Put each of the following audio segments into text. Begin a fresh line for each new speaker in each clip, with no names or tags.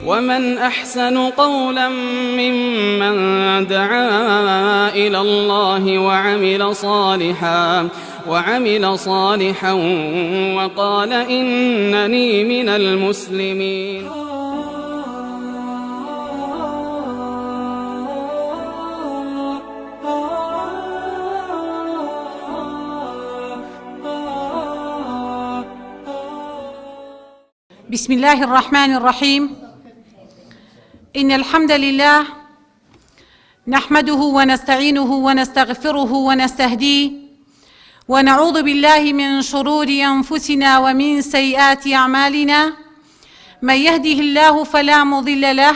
ومن أحسن قولا ممن دعا إلى الله وعمل صالحا وقال إنني من المسلمين.
بسم الله الرحمن الرحيم. إن الحمد لله نحمده ونستعينه ونستغفره ونستهديه ونعوذ بالله من شرور أنفسنا ومن سيئات أعمالنا. من يهده الله فلا مضل له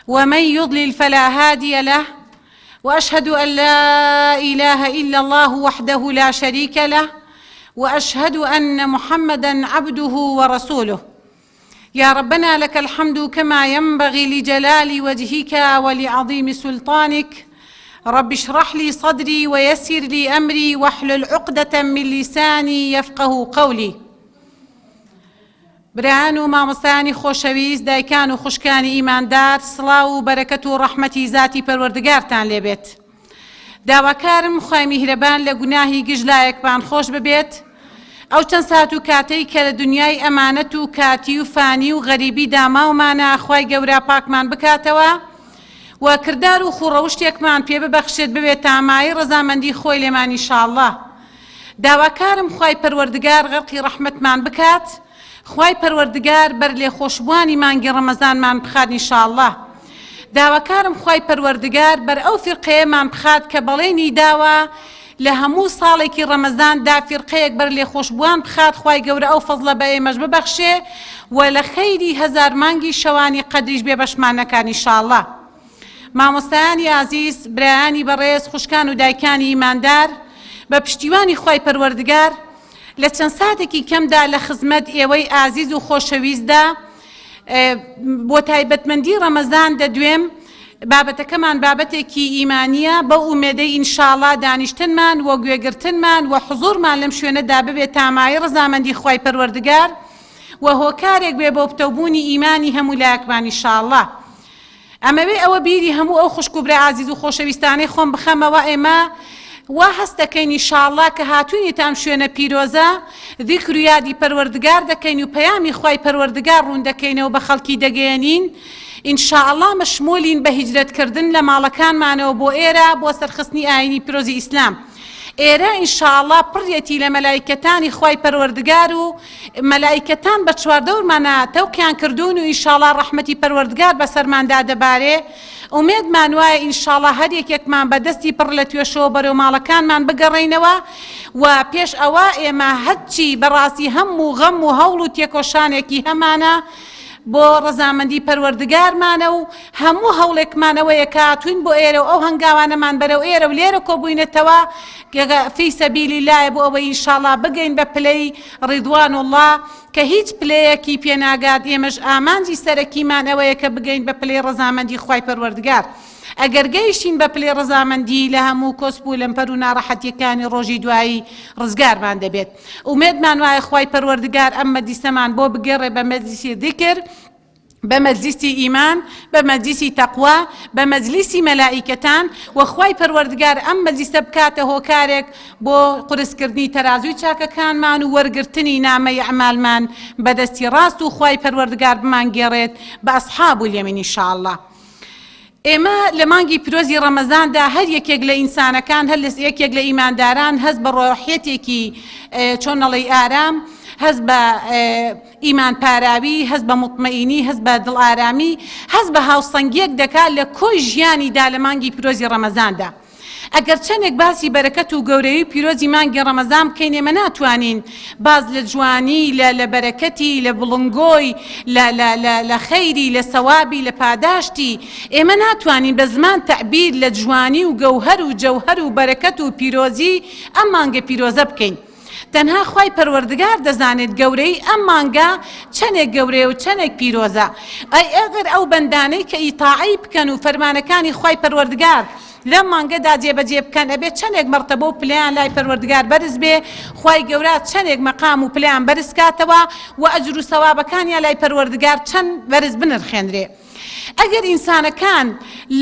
ومن يضلل فلا هادي له، وأشهد أن لا إله إلا الله وحده لا شريك له، وأشهد أن محمدًا عبده ورسوله. يا ربنا لك الحمد كما ينبغي لجلال وجهك ولعظيم سلطانك. رب اشرح لي صدري ويسر لي أمري واحلل عقدة من لساني يفقه قولي. برایان و مامۆستایانی خۆشەویست، دایکان و خوشکانی ئیماندار، سڵاو و بەرەکەت و ڕەحمەتی زاتی پەروەردگارتان لێبێت. داواکارم خوای میهرەبان لە گوناهی گژلایەکمان خۆش ببێت. ئەو چەند سات و کاتەی کە لە دنیای ئەمانەت و کاتی و فانی و غەریبی داماومانە، خوای گەورە پاکمان بکاتەوە و کردار و خوڕەوشتێکمان پێ ببەخشێت ببێت تامایی ڕەزامەندی خۆی لێمان ئینشاءالله. داواکارم خوای پەروەردگار غەرقی ڕەحمەتمان بکات، خوای پەروەردگار بەر لێخۆشبوانی مانگی ڕەمەزانمان بخات ئینشاءالله. داواکارم خوای پەروەردگار بەر ئەو فیرقەیەمان بخات کە بەڵێنی داوە لە هەموو ساڵێکی ڕەمەزاندا فیرقەیەک بەر لێخۆشبووان بخات، خوای گەورە ئەو فەزڵە بە ئێمەش ببەخشێ و لە خەیری هەزار مانگی شەوانی قەدریش بێ بەشمان نەکات ئینشاءالله. مامۆستایانی عزیز، برایانی بەڕێز، خوشکان و دایکانی ئیماندار، بە پشتیوانی خوای پەروەردگار لە چەند ساتێکی کەمدا لە خزمەت ئێوەی ئازیز و خۆشەویستدا بۆ تایبەتمەندی ڕەمەزان دەدوێم بابەتەکەمان بابەتێکی ئیمانیە، بە ئومێدەی ئینشاءالله دانیشتنمان و گوێگرتنمان و حوزورمان لەم شوێنەدا ببێت تامایی ڕەزامەندی خوای پەروەردگار و هۆکارێک بێ بۆ پتەوبوونی ئیمانی هەموو لایەکمان ئینشاءالله. ئەمەوێ ئەوە بیری هەموو ئەو خوشک و برا عزیز و خۆشەویستانەی خۆم بخەمەوە، ئێمە وا هەست دەکەین ئینشاءالله کە هاتوونیتان شوێنە پیرۆزە ذیکر و یادی پەروەردگار دەکەین و پەیامی خوای پەروەردگار ڕوون دەکەینەوە بە خەڵکی دەگەیەنین. ئینشاءالله مەشمولین بە هیجرەتکردن لە ماڵەکانمانەوە بۆ ئێرە بۆ سەرخستنی ئاینی پیرۆزی ئیسلام. ئێرە ئینشاءالله پڕیەتی لە مەلایکەتانی خوای پەروەردگار و مەلایکەتان بە چواردەورمانە تەوکیان کردوون و ئینشاءالله ڕەحمەتی پەروەردگار بەسەرماندا دەبارێ. ئومێدمان وایە ئینشاءالله هەر یەکێکمان بەدەستی پڕ لە توێشەوە بەرەو ماڵەکانمان بگەڕێینەوە و پێش ئەوە ئێمە هەرچی بەڕاستی هەموو غەم و هەوڵ و تێکۆشانێکی هەمانە بۆ ڕەزامەندی پەروەردگارمانە و هەموو هەوڵێکمانەوەیە کە هاتوین بۆ ئێرە و ئەو هەنگاوانەمان بەرەو ئێرە و لێرە کۆبووینەتەوە فی سەبیلیلایە بۆ ئەوەی ئینشاءالله بگەین بە پلەی ڕیدوان الله کە هیچ پلەیەکی پێناگات. ئێمەش ئامانجی سەرەکیمان ئەوەیە کە بگەین بە پلەی ڕەزامەندی خوای پەروەردگار. ئەگەر گەیشتین بە پلەی ڕەزامەندی لە هەموو کۆسپ و لەمپەر و ناڕەحەتیەکانی ڕۆژی دوایی ڕزگارمان دەبێت. ئومێدمان وایە خوای پەروەردگار ئەم مەجلیسەمان بۆ بگێڕێ بە مەجلیسی ذیکر، بە مەجلیسی ئیمان، بە مەجلیسی تەقوا، بە مەجلیسی مەلائیکەتان و خوای پەروەردگار ئەم مەجلیسە بکاتە هۆکارێک بۆ قورسکردنی تەرازوی چاکەکانمان و وەرگرتنی نامەی ئەعمالمان بەدەستی ڕاست و خوای پەروەردگار بمانگێڕێت بە ئەسحاب اليەمین ئینشاءالله. ئێمە لە مانگی پیرۆزی ڕەمەزاندا هەر یەکێک لە ئینسانەکان، هەر یەکێک لە ئیمانداران هەست بە ڕۆحیەتێکی چۆنەڵی ئارام، هەست بە ئیمان پاراوی، هەست بە مطمئینی، هەست بە دڵ ئارامی، هەست بە هاوسەنگیەک دەکات لە کۆی ژیانیدا لە مانگی پیرۆزی ڕەمەزاندا. ئەگەر چەندێک باسی بەرەکەت و گەورەی پیرۆزی مانگی ڕەمەزان بکەین، ئێمە ناتوانین باز لە جوانی، لە بەرەکەتی، لە بڵنگۆی، لە خەیری، لە سەوابی، لە پاداشتی ئێمە ناتوانین بە زمان تەعبیر لە جوانی و گەوهەر و جەوهەر و بەرەکەت و پیرۆزی ئەم مانگە پیرۆزە بکەین. تەنها خوای پەروەردگار دەزانێت گەورەی ئەم مانگە چەندێک گەورەیە و چەندێک پیرۆزە. ئەگەر ئەو بەندانەی کە ئیتاعی بکەن و فەرمانەکانی خوای پەروەردگار لەم مانگەدا جێبەجێ بکەن ئەبێت چەندێک مەرتەبە و پلیان لای پەروەردگار بەرز بێ خوای گەورە چەندێک مەقام و پلیان بەرز کاتەوە و ئەجر و سەوابەکانیان لای پەروەردگار چەند بەرز بنرخێنرێ. ئەگەر ئینسانەکان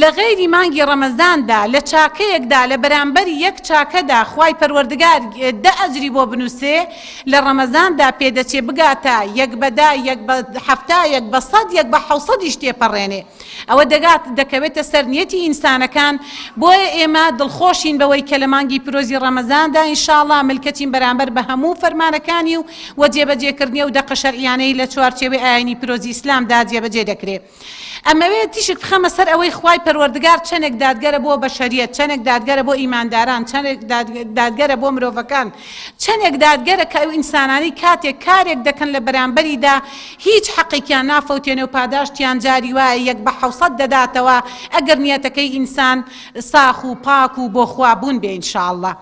لە غەیری مانگی ڕەمەزاندا لە چاکەیەکدا لە بەرامبەری یەک چاکەدا خوای پەروەردگار دە ئەجری بۆ بنووسێ لە ڕەمەزاندا پێدەچێ بگاتە یەک بەدا یەک بە حەفتا یەک بە سەد یەک بە حەوسەدیش تێپەڕێنێ. ئەوە دەکەوێتە سەرنیەتی ئینسانەکان. بۆیە ئێمە دڵخۆشین بەوەی کە لە مانگی پیرۆزی ڕەمەزاندا ئینشاءڵڵا ملکەتین بەرامبەر بە هەموو فەرمانەکانی و جێبەجێکردنی و دەقە شەرعیانەی لە چوارچێوەی ئاینی پیرۆزی ئیسلامدا جێبەجێ دەکرێت. ئەمەوێت تیشک بخەمە سەر ئەوەی خوای پەروەردگار چەندێک دادگەرە بۆ بەشەریەت، چەندێک دادگەرە بۆ ئیمانداران، چەندێک دادگەرە بۆ مرۆڤەکان، چەندێک دادگەرە کە ئینسانانی کاتێک کارێک دەکەن لە بەرامبەریدا هیچ حەقێکیان نافەوتێنێ و پاداشتیان جاری وایە یەک بە حەوسەد دەداتەوە ئەگەر نیەتەکەی ئینسان ساخ و پاک و بۆ خوابوون بێ ئینشاءڵڵا.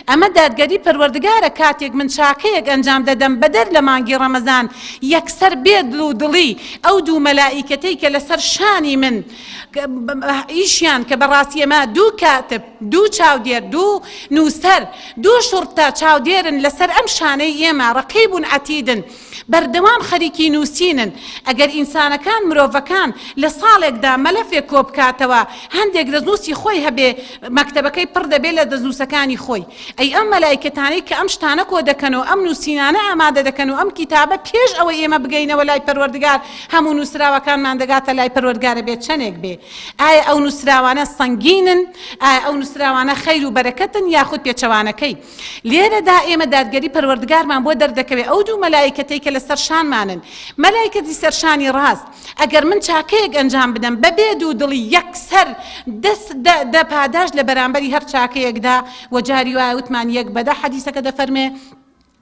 ئەمە دادگەری پەروەردگارە کاتێک من چاکەیەک ئەنجام دەدەم بەدەر لە مانگی ڕەمەزان یەکسەر بێ دڵ و دڵی ئەو دوو مەلائیکەتەی کە لەسەر شانی من ئیشیان کە بەڕاستی ئەمە دوو کاتب، دوو چاودێر، دوو نووسەر، دوو شوڕتە چاودێرن لەسەر ئەم شانەی ئێمە ڕەقیبون عەتیدن بەردەوام خەریکی نووسینن. ئەگەر ئینسانەکان مرۆڤەکان لە ساڵێکدا مەلەفێک کۆ بکاتەوە هەندێک دەزنووسی خۆی هەبێ مەکتەبەکەی پڕ دەبێت لە دەزنووسەکانی خۆی. ئەی ئەم مەلایکەتانەی کە ئەم شتانە کۆ دەکەنەوە ئەم نووسینانە ئامادە دەکەن و ئەم کتابە پێش ئەوەی ئێمە بگەینەوە لای پەروەردگار هەموو نووسراوەکانمان دەگاتە لای پەروەردگارە بێت چەندێک بێ. ئایا ئەو نووسراوانە سەنگینن؟ ئایا ئەو نووسراوانە خەیر و بەرەکەتن یاخود پێچەوانەکەی؟ لێرەدا ئێمە دادگەری پەروەردگارمان بۆ دەردەکەوێت ئەو دوو مەلایکەتەی کە لەسەر شانمانن، مەلایکەتی سەرشانی ڕاست. ئەگەر من چاکەیەک ئەنجام بدەم بەبێ دوو دڵی یەکسەر دە پاداش لە بەرامبەری هەر چاکەیەکدا و جاری وایە وتمان یەک بەدە حەدیسەکە دەفەرمێ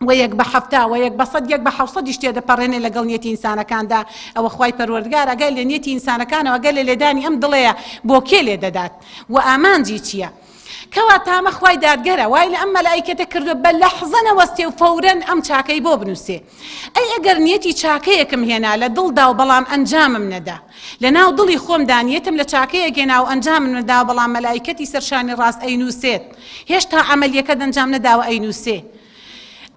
وەیەک بە حەفتا وەیەک بە سەد یەک بە حەوسەدیش تێدەپەڕێنێ لەگەڵ نیەتی ئینسانەکاندا. ئەوە خوای پەروەردگار ئەگەر لە نیەتی ئینسانەکانەوە ئەگەر لە لێدانی ئەم دڵەیە بۆ کێ لێ دەدات و ئامانجی چییە؟ کەواتە ئەمە خوای دادگەرە وای لە ئەم مەلایکەتە کردووە بە لەحزە نەوەستێ و فەورەن ئەم چاکەی بۆ بنووسێ. ئەی ئەگەر نیەتی چاکەیەکم هێنا لە دڵدا و بەڵام ئەنجامم نەدا، لە ناو دڵی خۆمدا نیەتم لە چاکەیەک هێنا و ئەنجامم نەدا بەڵام مەلایکەتی سەرشانی ڕاست ئەینووسێت هێشتا عەمەلیەکەت ئەنجام نەداوە ئەینووسێ.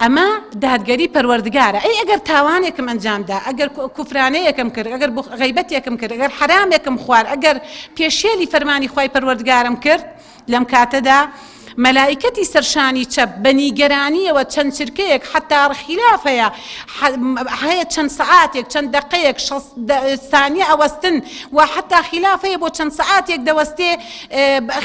ئەمە دادگەری پەروەردگارە. ئەی ئەگەر تاوانێکم ئەنجامدا، ئەگەر کوفرانەیەکم کرد، ئەگەر غەیبەتێکم کرد، ئەگەر حرامێکم خوارد، ئەگەر پێشێلی فەرمانی خوای پەروەردگارم کرد لەم کاتەدا مەلایکەتی سەرشانی چەپ بە نیگەرانیەوە چەند چرکەیەک حتا خلاف هەیە چەند سەعاتێک چەند دقەیەک ثانیە ئەوەستن و حتا خلافەیە بۆ چەند سەعاتێک دەوەستێ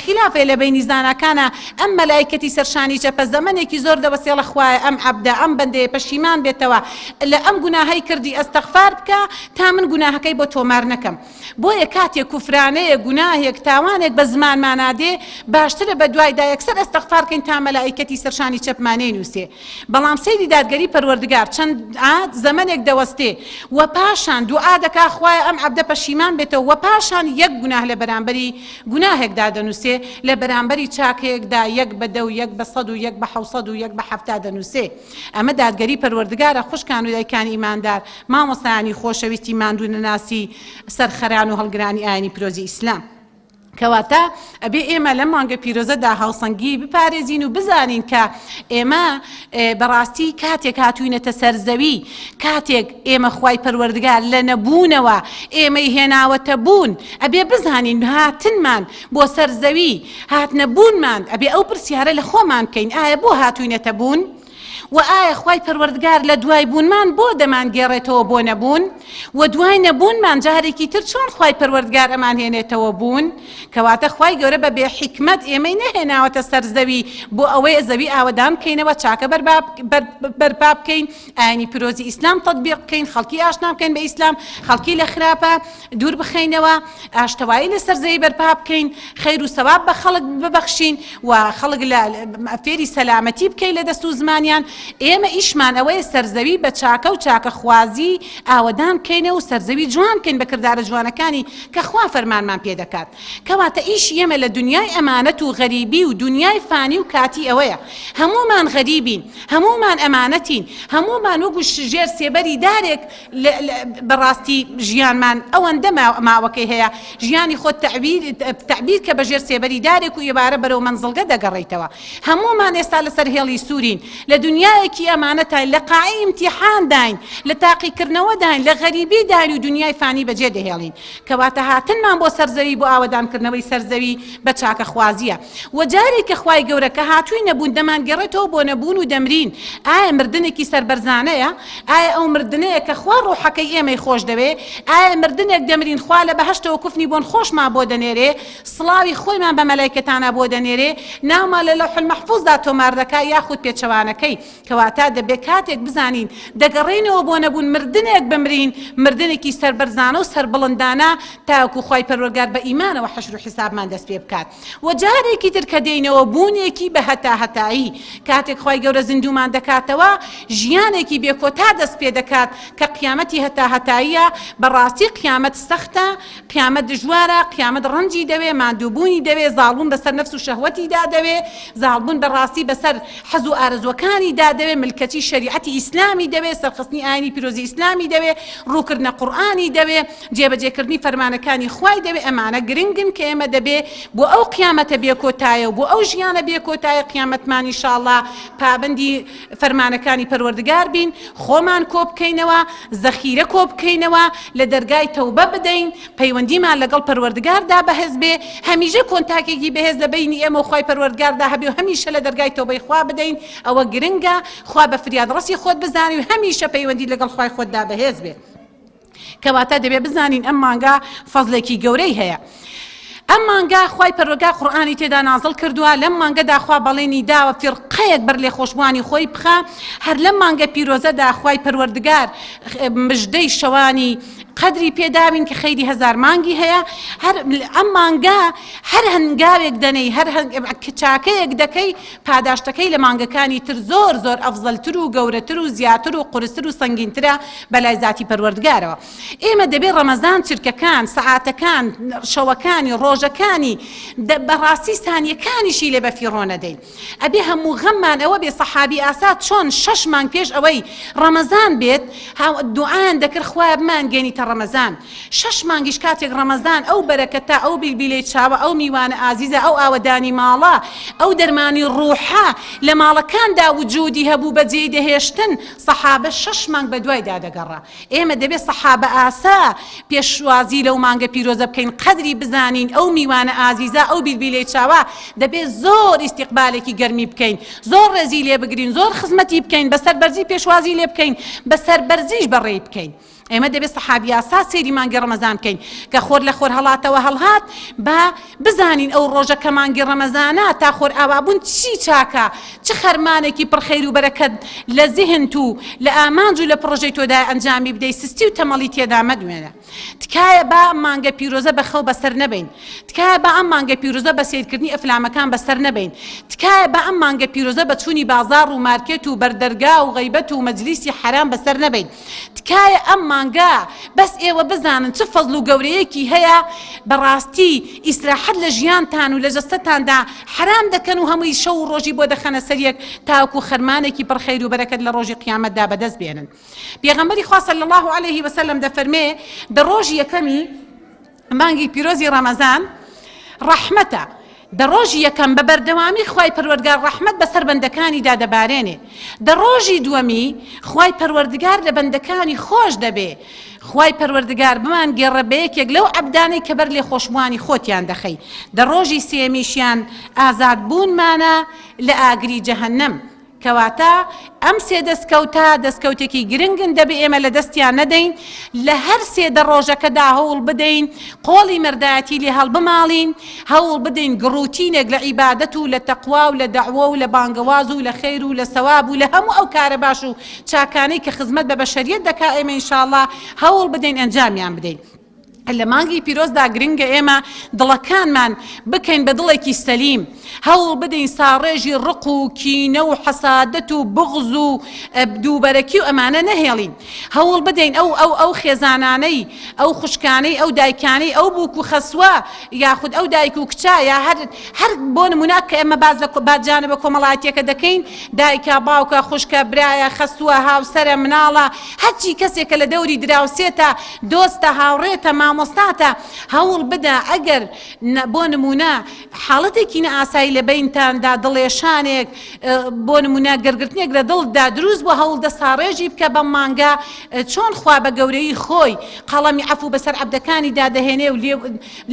خلافێ لە بینی زانەکانە. ئەم مەلایکەتی سەرشانی چەپە زەمانێکی زۆر دەوەستێڵە خوایە ئەم عەبدە ئەم بەندەیە پەشیمان بێتەوە لە ئەم گوناهەی کردی ئەستەغفار بکە تا من گوناهەکەی بۆ تۆمار نەکەم. بۆیە کاتێک کوفرانەیە گوناهێک تاوانێک بە زمانمانادێ باشترە بە دوایدا یەکسەر ئەستەغفارکەین تا مەلایکەتی سەرشانی چەپمانەی نووسێ. بەڵام سەیری دادگەری پەروەردگار چەند زەمانێک دەوەستێ و پاشان دوعا دەکا خوایە ئەم عەبدە پەشیمان بێتەوە و پاشان یەک گوناه لە بەرامبەری گوناهێکدا دەنووسێ لە بەرامبەری چاکەیەکدا یەک بە دە و یەک بە سەد و یەک بە حەوسەد و یەک بە حەفتا دەنووسێ. ئەمە دادگەری پەروەردگارە. خوشکان و دایکانی ئیماندار، مامۆستایانی خۆشەویستی ماندوو نەناسی سەرخەران و هەڵگرانی ئاینی پیرۆزی ئیسلام، کەواتە ئەبێ ئێمە لە مانگە پیرۆزەدا هاوسەنگی بپارێزین و بزانین کە ئێمە بەڕاستی کاتێک هاتووینەتە سەرزەوی، کاتێک ئێمە خوای پەروەردگار لە نەبوونەوە ئێمەی هێناوەتە بوون، ئەبێ بزانین هاتنمان بۆ سەرزەوی هاتنەبوونمان ئەبێ ئەو پرسیارە لە خۆمان بکەین ئایا بۆ هاتووینەتە بوون؟ و ئایا خوای پەروەردگار لە دوای بوونمان بۆ دەمانگێڕێتەوە بۆ نەبوون؟ و دوای نەبوونمان جارێکی تر چۆن خوای پەروەردگار ئەمان هێنێتەوە بوون؟ کەواتە خوای گەورە بە بێ حیکمەت ئێمەی نەهێناوەتە سەر زەوی بۆ ئەوەی زەوی ئاوەدان بکەینەوە، چاکە بەرپا بکەین، ئاینی پیرۆزی ئیسلام تەطبیق بکەین، خەڵکی ئاشنا بکەین بە ئیسلام، خەڵکی لە خراپە دوور بخەینەوە، ئاشتەوایی لەسەر زەوی بەرپا بکەین، خەیر و سەواب بە خەڵک ببەخشین و خەڵک لە فێری سەلامەتی بکەین لە دەست و زمانیان ئێمە ئیشمان ئەوەیە سەرزەوی بە چاکە و چاکەخوازی ئاوەدان بکەینە و سەرزەوی جوان بکەین بە کردارە جوانەکانی کە خوا فەرمانمان پێ دەکات. کەواتە ئیشی ئێمە لە دنیای ئەمانەت و غەریبی و دنیای فانی و کاتی ئەوەیە. هەمومان غەریبین، هەمومان ئەمانەتین، هەمومان وەکو ژێر سێبەری دارێک بەڕاستی ژیانمان ئەوەندە ماوەکەی هەیە ژیانی خۆت تعبیر کە بە ژێر سێبەری دارێک و ئێبارە بەرەو مەنزڵگە دەگەڕێیتەوە. هەمومان ئێستا لەسەر هێڵی سوورین، لە دنیایەکی ئەمانەتان، لە قاعی ئیمتیحان داین، لە تاقیکردنەوە داین، لە غەریبی داین و دنیای فانی بەجێ دەهێڵین. کەواتە هاتنمان بۆ سەرزەوی بۆ ئاوەدانکردنەوەی سەرزەوی بە چاکەخوازیە. و جارێک کە خوای گەورە کە هاتووی نەبوون دەمانگەڕێتەوە بۆ نەبوون و دەمرین. ئایا مردنێکی سەربەرزانەیە؟ ئایا ئەو مردنەیە کە خوا ڕۆحەکەی ئێمەی خۆش دەوێ؟ ئایا مردنێک دەمرین خوا لە بەهەشتەوە کوفنی بۆن خۆشمان بۆ دەنێرێ، سڵاوی خۆیمان بە مەلایکەتانە بۆ دەنێرێ، ناومان لە لەوح المەحفوظدا تۆمار دەکا یاخود پێچەوانەکەی. کەواتە دەبێت کاتێک بزانین دەگەڕێنەوە بۆ نەبوون مردنێک بمرین، مردنێکی سەربەرزانە و سەربڵندانە تاوەکو خوای پەروەردگار بە ئیمانەوە حەشر و حیسابمان دەست پێ بکات. و جارێکی تر کە دێینەوە بوونێکی بە هەتاهەتایی کاتێک خوای گەورە زیندومان دەکاتەوە ژیانێکی بێکۆتا دەست پێ دەکات کە قیامەتی هەتاهەتاییە. بەڕاستی قیامەت سەختە، قیامەت دژوارە، قیامەت ڕەنجی دەوێ، ماندووبوونی دەوێ، زاڵبوون بەسەر نەفس و شەهوەتیدا دەوێ، زاڵبوون بەڕاستی بەسەر حەز و ئارەزوەکانیدا دەوێ، ملکەتی شەریعەتی ئیسلامی دەوێ، سەرخستنی ئاینی پیرۆزی ئیسلامی دەوێ، ڕووکردنە قورئانی دەوێ، جێبەجێکردنی فەرمانەکانی خوای دەوێ. ئەمانە گرنگن کە ئێمە دەبێ بۆ ئەو قیامەتە بێکۆتایە و بۆ ئەو ژیانە بێکۆتایە قیامەتمان ئینشاءڵڵا پابەندی فەرمانەکانی پەروەردگار بین، خۆمان کۆ بکەینەوە، زەخیرە کۆ بکەینەوە، لە دەرگای تەوبە بدەین، پەیوەندیمان لەگەڵ پەروەردگاردا بەهێز بێ، هەمیشە کۆنتاکێکی بەهێز لە بینی ئێمە و خوای پەروەردگاردا هەبێ و هەمیشە لە دەرگای تەوبەی خوا بدەین. ئەوە گرنگە، خوا بە فریاد ڕەسی خۆت بزانی و هەمیشە پەیوەندی لەگەڵ خوای خۆتدا بەهێز بێ. کەواتە دەبێ بزانین ئەم مانگا فەزڵێکی گەورەی هەیە. ئەم مانگا خوای پەروەردگار قورئانی تێدا نازڵ کردووە. لەم مانگەدا خوا بەڵێنی داوە فیرقەیەک بەر لێ خۆشبوانی خۆی بخە. هەر لەم مانگە پیرۆزەدا خوای پەروەردگار مژدەی شەوانی قدری پێداوین کە خەیری هەزار مانگی هەیە. هەر ئەم مانگا هەر هەنگاوێک دەنەی، هەر چاکەیەک دەکەی، پاداشتەکەی لە مانگەکانی تر زۆر زۆر ئەفزەلتر و گەورەتر و زیاتر و قورستر و سەنگینترە بەلای زاتی پەروەردگارەوە. ئێمە دەبێت ڕەمەزان چرکەکان، سەعاتەکان، شەوەکانی، ڕۆژەکانی بەڕاستی سانیەکانیشی لێ بەفیڕۆ نەدەین. ئەبێ هەموو غەممان ئەوە بێ سەحابی ئاسا چۆن 6 مانگ پێش ئەوەی ڕەمەزان بێت دوعایان دەکرد خوایە بمانگەێنیتە ڕەمەزان. 6 مانگیش کاتێک ڕەمەزان ئەو بەرەکەتە، ئەو بیلبیلەی چاوە، ئەو میوانە ئازیزە، ئەو ئاوەدانی ماڵە، ئەو دەرمانی ڕوحە لە ماڵەکاندا وجودی هەبوو بەجێ دەهێشتن، سەحابە 6 مانگ بە دوایدا دەگەڕا. ئێمە دەبێت سەحابە ئاسا پێشوازی لەو مانگە پیرۆزە بکەین، قەدری بزانین ئەو میوانە ئازیزە، ئەو بیلبیلەی چاوە دەبێت زۆر ئیستیقبالێکی گەرمی بکەین، زۆر ڕێزی لێ بگرین، زۆر خزمەتی بکەین، بەسەر بەرزی پێشوازی لێ بکەین، بەسەر بەرزیش بەڕێی بکەین. ئێمە دەبێت سەحابی ئاسا سێری مانگی ڕەمەزان بکەین کە خۆر لە خۆر هەڵاتەوە هەڵهات بە بزانین ئەو ڕۆژە کە مانگی ڕەمەزانە تا خۆر ئاوابوون چی چاکە، چ خەرمانێکی پڕخەیر و بەرەکەت لە زیهنت و لە ئامانج و لە پڕۆژەی تۆدا ئەنجامی بدەیت، سستی و تەمەڵی تێدا مەدوێنە. تکایە بە ئەم مانگە پیرۆزە بەخەو بەسەر نەبین، تکایە بە ئەم مانگە پیرۆزە بە سیرکردنی ئەفلامەکان بەسەر نەبین، تکایە بە ئەم مانگە پیرۆزە بە چوونی بازاڕ و مارکێت و بەردەرگا و غەیبەت و مەجلیسی حرام بەسەر نەبین. تکایە ئەم مانگە بەس ئێوە بزانن چه فەزڵ و گەورەیەکی هەیە، بەڕاستی ئیسراحەت لە ژیانتان و لە جەستەتاندا حرام دەکەن و هەمووی شەو و ڕۆژی بۆ دەخەنە سەریەک تاوەکو خەرمانێکی پڕخەیر و بەرەکەت لە ڕۆژی قیامەتدا بەدەست بێنن. پێغەمبەری خوا صلی الله علیه وسلم دەفەرمێ دە ڕۆژی یەکەمی مانگی پیرۆزی ڕەمەزان ڕەحمەتە، دە ڕۆژی یەکەم بە بەردەوامی خوای پەروەردگار ڕەحمەت بەسەر بەندەکانیدا دەبارێنێ، دە ڕۆژی دووەمی خوای پەروەردگار لە بەندەکانی خۆش دەبێ، خوای پەروەردگار بمان گێڕە بە یەکێک لەو عەبدانەی کە بەر لێ خۆشبوانی خۆتیان دەخەی، دە ڕۆژی سێمیشیان ئازاد بوونمانە لە ئاگری جەهەنەم. کەواتە ئەم سێ دەستکەوتە دەستکەوتێکی گرنگن، دەبێ ئێمە لە دەستیان نەدەین، لە هەر سێ دە ڕۆژەکەدا هەوڵ بدەین قۆڵی مردایەتی لێ هەڵبماڵین، هەوڵ بدەین گڕوتینێک لە عیبادەت و لە تەقوا و لە دەعوە و لە بانگەواز و لە خەیر و لە سەواب و لە هەموو ئەو کارە باش و چاکانەی کە خزمەت بە بەشەریەت دەکا ئێمە ئینشاءڵڵا هەوڵ بدەین ئەنجامیان بدەین. لە مانگی پیرۆزدا گرنگە ئێمە دڵەکانمان بکەین بە دڵێکی سەلیم، هەوڵ بدەین ساڕێژی ڕق و کینە و حەسادەت و بغز و دووبەرەکی و ئەمانە نەهێڵین، هەوڵ بدەین ئەو خێزانانەی ئەو خوشکانەی ئەو دایکانەی ئەو بووک و خەسوە یاخود ئەو دایک و کچە یا هەر بۆ نمونە کە ئێمە بازجانە بە کۆمەڵایەتێکە دەکەین، دایکە باوکە خوشکە برایە خەسووە هاوسەرە مناڵە هەرچی کەسێکە لە دەوری دراوسێتە دۆستە هاوڕێتە مامۆستاتە هەوڵ بدە ئەگەر بۆ نمونە حاڵەتێکی نەئاسایی لە بینتاندا دڵێشانێک بۆ نمونە گەرگرتنێک لە دڵدا دروست بۆ هەوڵ دە ساڕێژی بکە بەم مانگە چۆن خوا بە گەورەی خۆی قەڵەمی عەفو بەسەر عەبدەکانی دادەهێنێ و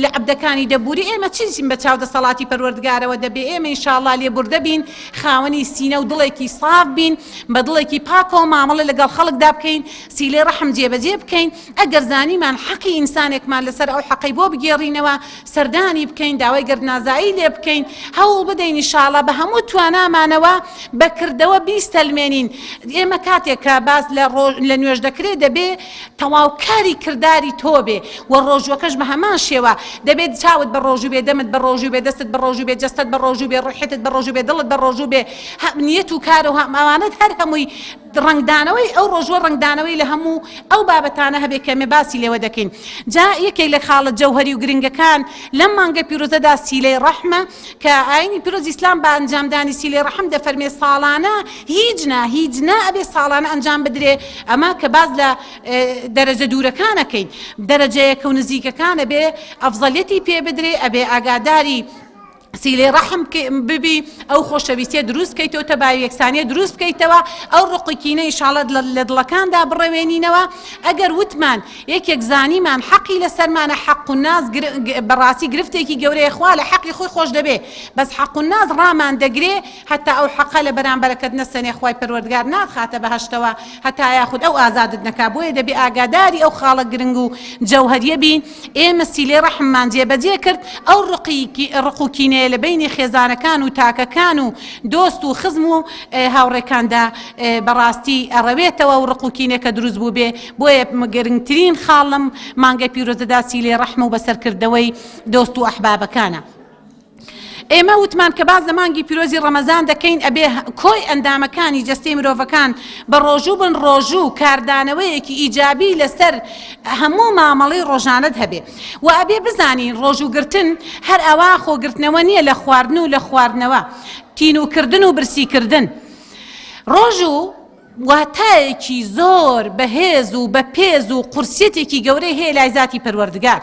لە عەبدەکانی دەبووری ئێمە چیزیم بە چاو دەسەڵاتی پەروەردگارەوە دەبێ ئێمە ئینشاءڵڵا لێبوردە بین، خاوەنی سینە و دڵێکی ساف بین، بە دڵێکی پاکەوە مامەڵە لەگەڵ خەڵکدا بکەین، سیلەی ڕەحم جێبەجێ بکەین، ئەگەر زانیمان حەقی ئینسانێکمان لەسەر ئەو حەقەی بۆ بگێڕینەوە سەردانی بکەین، داوای گەردنازایی لێ بکەین، هەوڵ بدەین ئینشاءڵڵا بە هەموو توانامانەوە بەکردەوە بیستەلمێنین. ئێمە کاتێک کە باس لە نوێژ دەکرێت دەبێ تەواوکاری کردداری تۆ بێ و ڕۆژوەکەش بە هەمان شێوە دەبێت چاوت بە ڕۆژوو بێ، دەمت بە ڕۆژوو بێ، دەستت بە ڕۆژوو بێ، جەستت بە ڕۆژوو بێ، ڕوحێتت بە ڕۆژوو بێ، دڵت بە ڕۆژوو بێ، نیەت و کار و ئەوانەت هەر هەمووی ڕنگدانەوەی ئەو ڕۆژوە ڕنگدانەوەی لە هەموو ئەو بابەتانە هەبێ کە ئێمە باسی لێوە دەکەین. جا یەکێک لە خاڵە جەوهەری و گرنگەکان لەم مانگە پیرۆزەدا سیلەی ڕەحمە کە ئاینی پیرۆزی ئیسلام بە ئەنجامدانی سیلەی ڕەحم دەفەرمێ ساڵانە هیچ ئەبێ ساڵانە ئەنجام بدرێ، ئەمە کە باز لە دەرەجە دوورەکانەکەین، دەرەجەیەکە و نزیکەکانە بێ ئەفزەلیەتی پێ بدرێ، ئەبێ ئاگاداری سیلەی ڕەحم ببی، ئەو خۆشەویستیە دروست بکەیتەوە، تەباوی یەکسانیە دروست بکەیتەوە، ئەو ڕقیکینە ئینشاءڵڵا لە دڵەکاندا بڕەوێنینەوە. ئەگەر وتمان یەکێک زانیمان حەقی لەسەرمانە حەق و ناز بەڕاستی گرفتێکی گەورەیە، خوا لە حەقی خۆی خۆش دەبێ، بەس حەق و ناز ڕامان دەگرێ هەتا ئەو حەقە لە بەرامبەرەکەت نەسەنێ، خوای پەروەردگار ناتخاتە بەهەشتەوە هەتا یاخود ئەو ئازادت نەکا. بۆیە دەبێ ئاگاداری ئەو خاڵە گرنگ و جەوهەریە بین. ئێمە سیلەی ڕەحممان جێبەجێ کرد، ئەو ڕقوکینەیە لە بینی خێزانەکان و تاکەکان و دۆست و خزم و هاوڕێکاندا بەڕاستی ئەڕەوێتەوە و ڕقوکینێکە دروست بوو بێ. بۆیە گرنگترین خاڵم مانگە پیرۆزەدا سیلەی ڕەحم و بەسەرکردەوەی دۆست و ئەحبابەکانە. ئێمە وتمان کە باز لە مانگی پیرۆزی ڕەمەزان دەکەین ئەبێ کۆی ئەندامەکانی جەستەی مرۆڤەکان بە ڕۆژوو بن، ڕۆژوو کاردانەوەیەکی ئیجابی لەسەر هەموو مامەڵەی ڕۆژانەت هەبێ و ئەبێ بزانین ڕۆژووگرتن هەر ئەوا خۆگرتنەوە نییە لە خواردن و لە خواردنەوە، تینوکردن و برسیکردن. ڕۆژوو واتایەکی زۆر بەهێز و بەپێز و قورسێتێکی گەورەی هەیە لای زاتی پەروەردگار.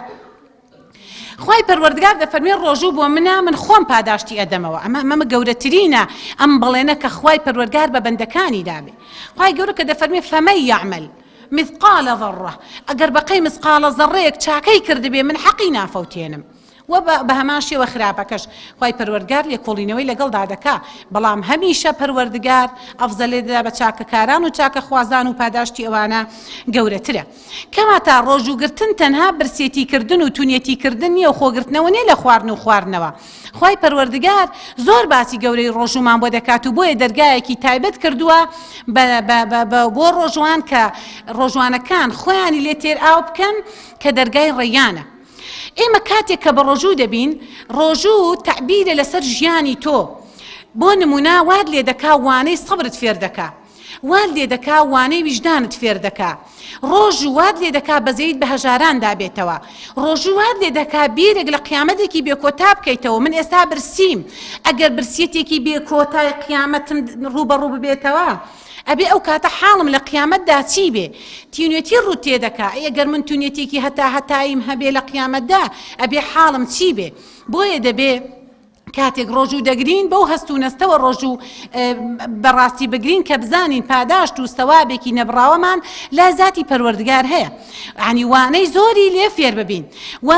خوای پەروەردگار دەفەرمێ ڕۆژوو بۆ منە، من خۆم پاداشتی ئەدەمەوە. ئەمە گەورەترینە ئەم بەڵێنە کە خوای پەروەردگار بە بەندەکانی دابێ. خوای گەورە کە دەفەرمێ فەمەن یەعمەل مثقال ذرة، ئەگەر بەقەی مثقال ذرەیەک چاکەی کردبێ من حەقی نافەوتێنم. و بە هەمان شێوە خراپەکەش خوای پەروەردگار لێکۆڵینەوەی لەگەڵدا دەکا، بەڵام هەمیشە پەروەردگار ئەفزەلێ دەدا بە چاکەکاران و چاکە خوازان و پاداشتی ئەوانە گەورەترە. کەواتە ڕۆژووگرتن تەنها برسێتیکردن و تونێتیکردن نیە و خۆگرتنەوە نیە لە خواردن و خواردنەوە. خوای پەروەردگار زۆر باسی گەورەی ڕۆژوومان بۆ دەکات و بۆیە دەرگایەکی تایبەت کردووە بۆ ڕۆژوان کە ڕۆژوانەکان خۆیانی لێ تێر ئاو بکەن کە دەرگای ڕێیانە. ئێمە کاتێک کە بە ڕۆژوو دەبین، ڕۆژوو تەعبیرە لەسەر ژیانی تۆ. بۆ نمونە واد لێ دەکا وانەی سەبرت فێر دەکا، واد لێ دەکا وانەی ویژدانت فێر دەکا، ڕۆژوو واد لێ دەکا بەزەیت بە هەژاران دابێتەوە، ڕۆژوو واد لێ دەکا بیرێک لە قیامەتێکی بێکۆتا بکەیتەوە. من ئێستا برسیم، ئەگەر برسێتێکی بێکۆتای قیامەتم ڕوبەڕوو ببێتەوە ئەبێ ئەو کاتە حاڵم لە قیامەتدا چی بێ؟ تینوێتی ڕوو تێدەکا. ئەگەر من تونێتێکی هەتایم هەبێ لە قیامەتدا ئەبێ حاڵم چی بێ؟ بۆیە دەبێ کاتێک ڕۆژوو دەگرین بەو هەست و نەستەوە ڕۆژوو بەڕاستی بگرین کە بزانین پاداشت و سەوابێکی نەبراوەمان لا زاتی پەروەردگار هەیە. عنی وانەی زۆری لێ فێر ببین و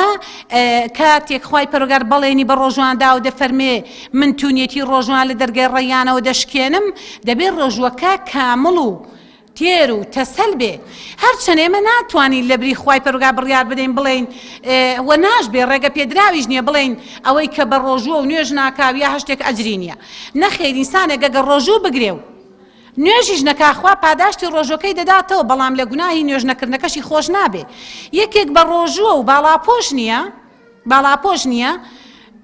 کاتێک خوای پەروەردگار بەڵێنی بە ڕۆژواندا و دەفەرمێ من تونێتی ڕۆژوان لە دەرگای ڕێیانەوە دەشکێنم، دەبێت ڕۆژوەکە کامڵ و تێر و تەسەل بێ. هەرچەند ئێمە ناتوانین لە بری خوای پەروەردگار بڕیار بدەین بڵێین و ناشبێ ڕێگە پێدراویش نییە بڵێین ئەوەی کە بە ڕۆژوە و نوێژ ناکاویە هەشتێک ئەجری نییە. نەخێر ئینسانێک ئەگەر ڕۆژوو بگرێ و نوێژیش نەکاخوا پاداشتی ڕۆژەکەی دەداتەوە بەڵام لە گوناهی نوێژ نەکردنەکەشی خۆش نابێ یەکێک بە ڕۆژووە و باڵاپۆش نییە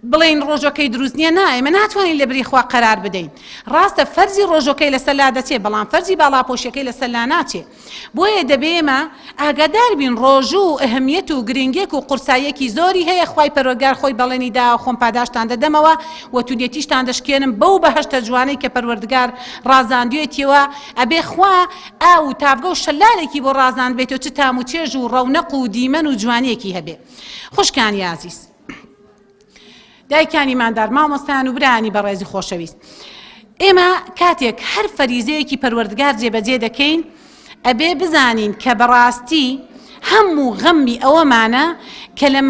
بڵین ڕۆژەکەی دروست نییە ئێمە ناتوانین لە بری خوا قەرار بدەین ڕاستە فەرزی ڕۆژەکەی لەسەر لا دەچێت بەڵام فەرزی باڵاپۆشیەکەی لەسەر لا ناچێت بۆیە دەبێ ئێمە ئاگادار بین ڕۆژوو و ئەهەمیەت و گرنگێک و قورساییەکی زۆری هەیە خوای پەروەردگار خۆی بەڵێنی دا خۆم پاداشتان دەدەمەوە و توودێتیشتان دەشکێنم بەو بەهەشتە جوانەی کە پەروەردگار ڕازاندوێتیەوە ئەبێ خوا ئاو تافگە و شەلالێکی بۆ ڕازاند بێتەوە چ تام و چێژ و ڕەونەق و دیمەن و جوانیەکی هەبێ خوشکانی عزیز دایکانی ماندار مامۆستایان و برانی بەڕێزی خۆشەویست ئێمە کاتێک هەر فەریزەیەکی پەروەردگار جێبەجێ دەکەین ئەبێ بزانین کە بەڕاستی هەموو غەممی ئەوەمانە کە لە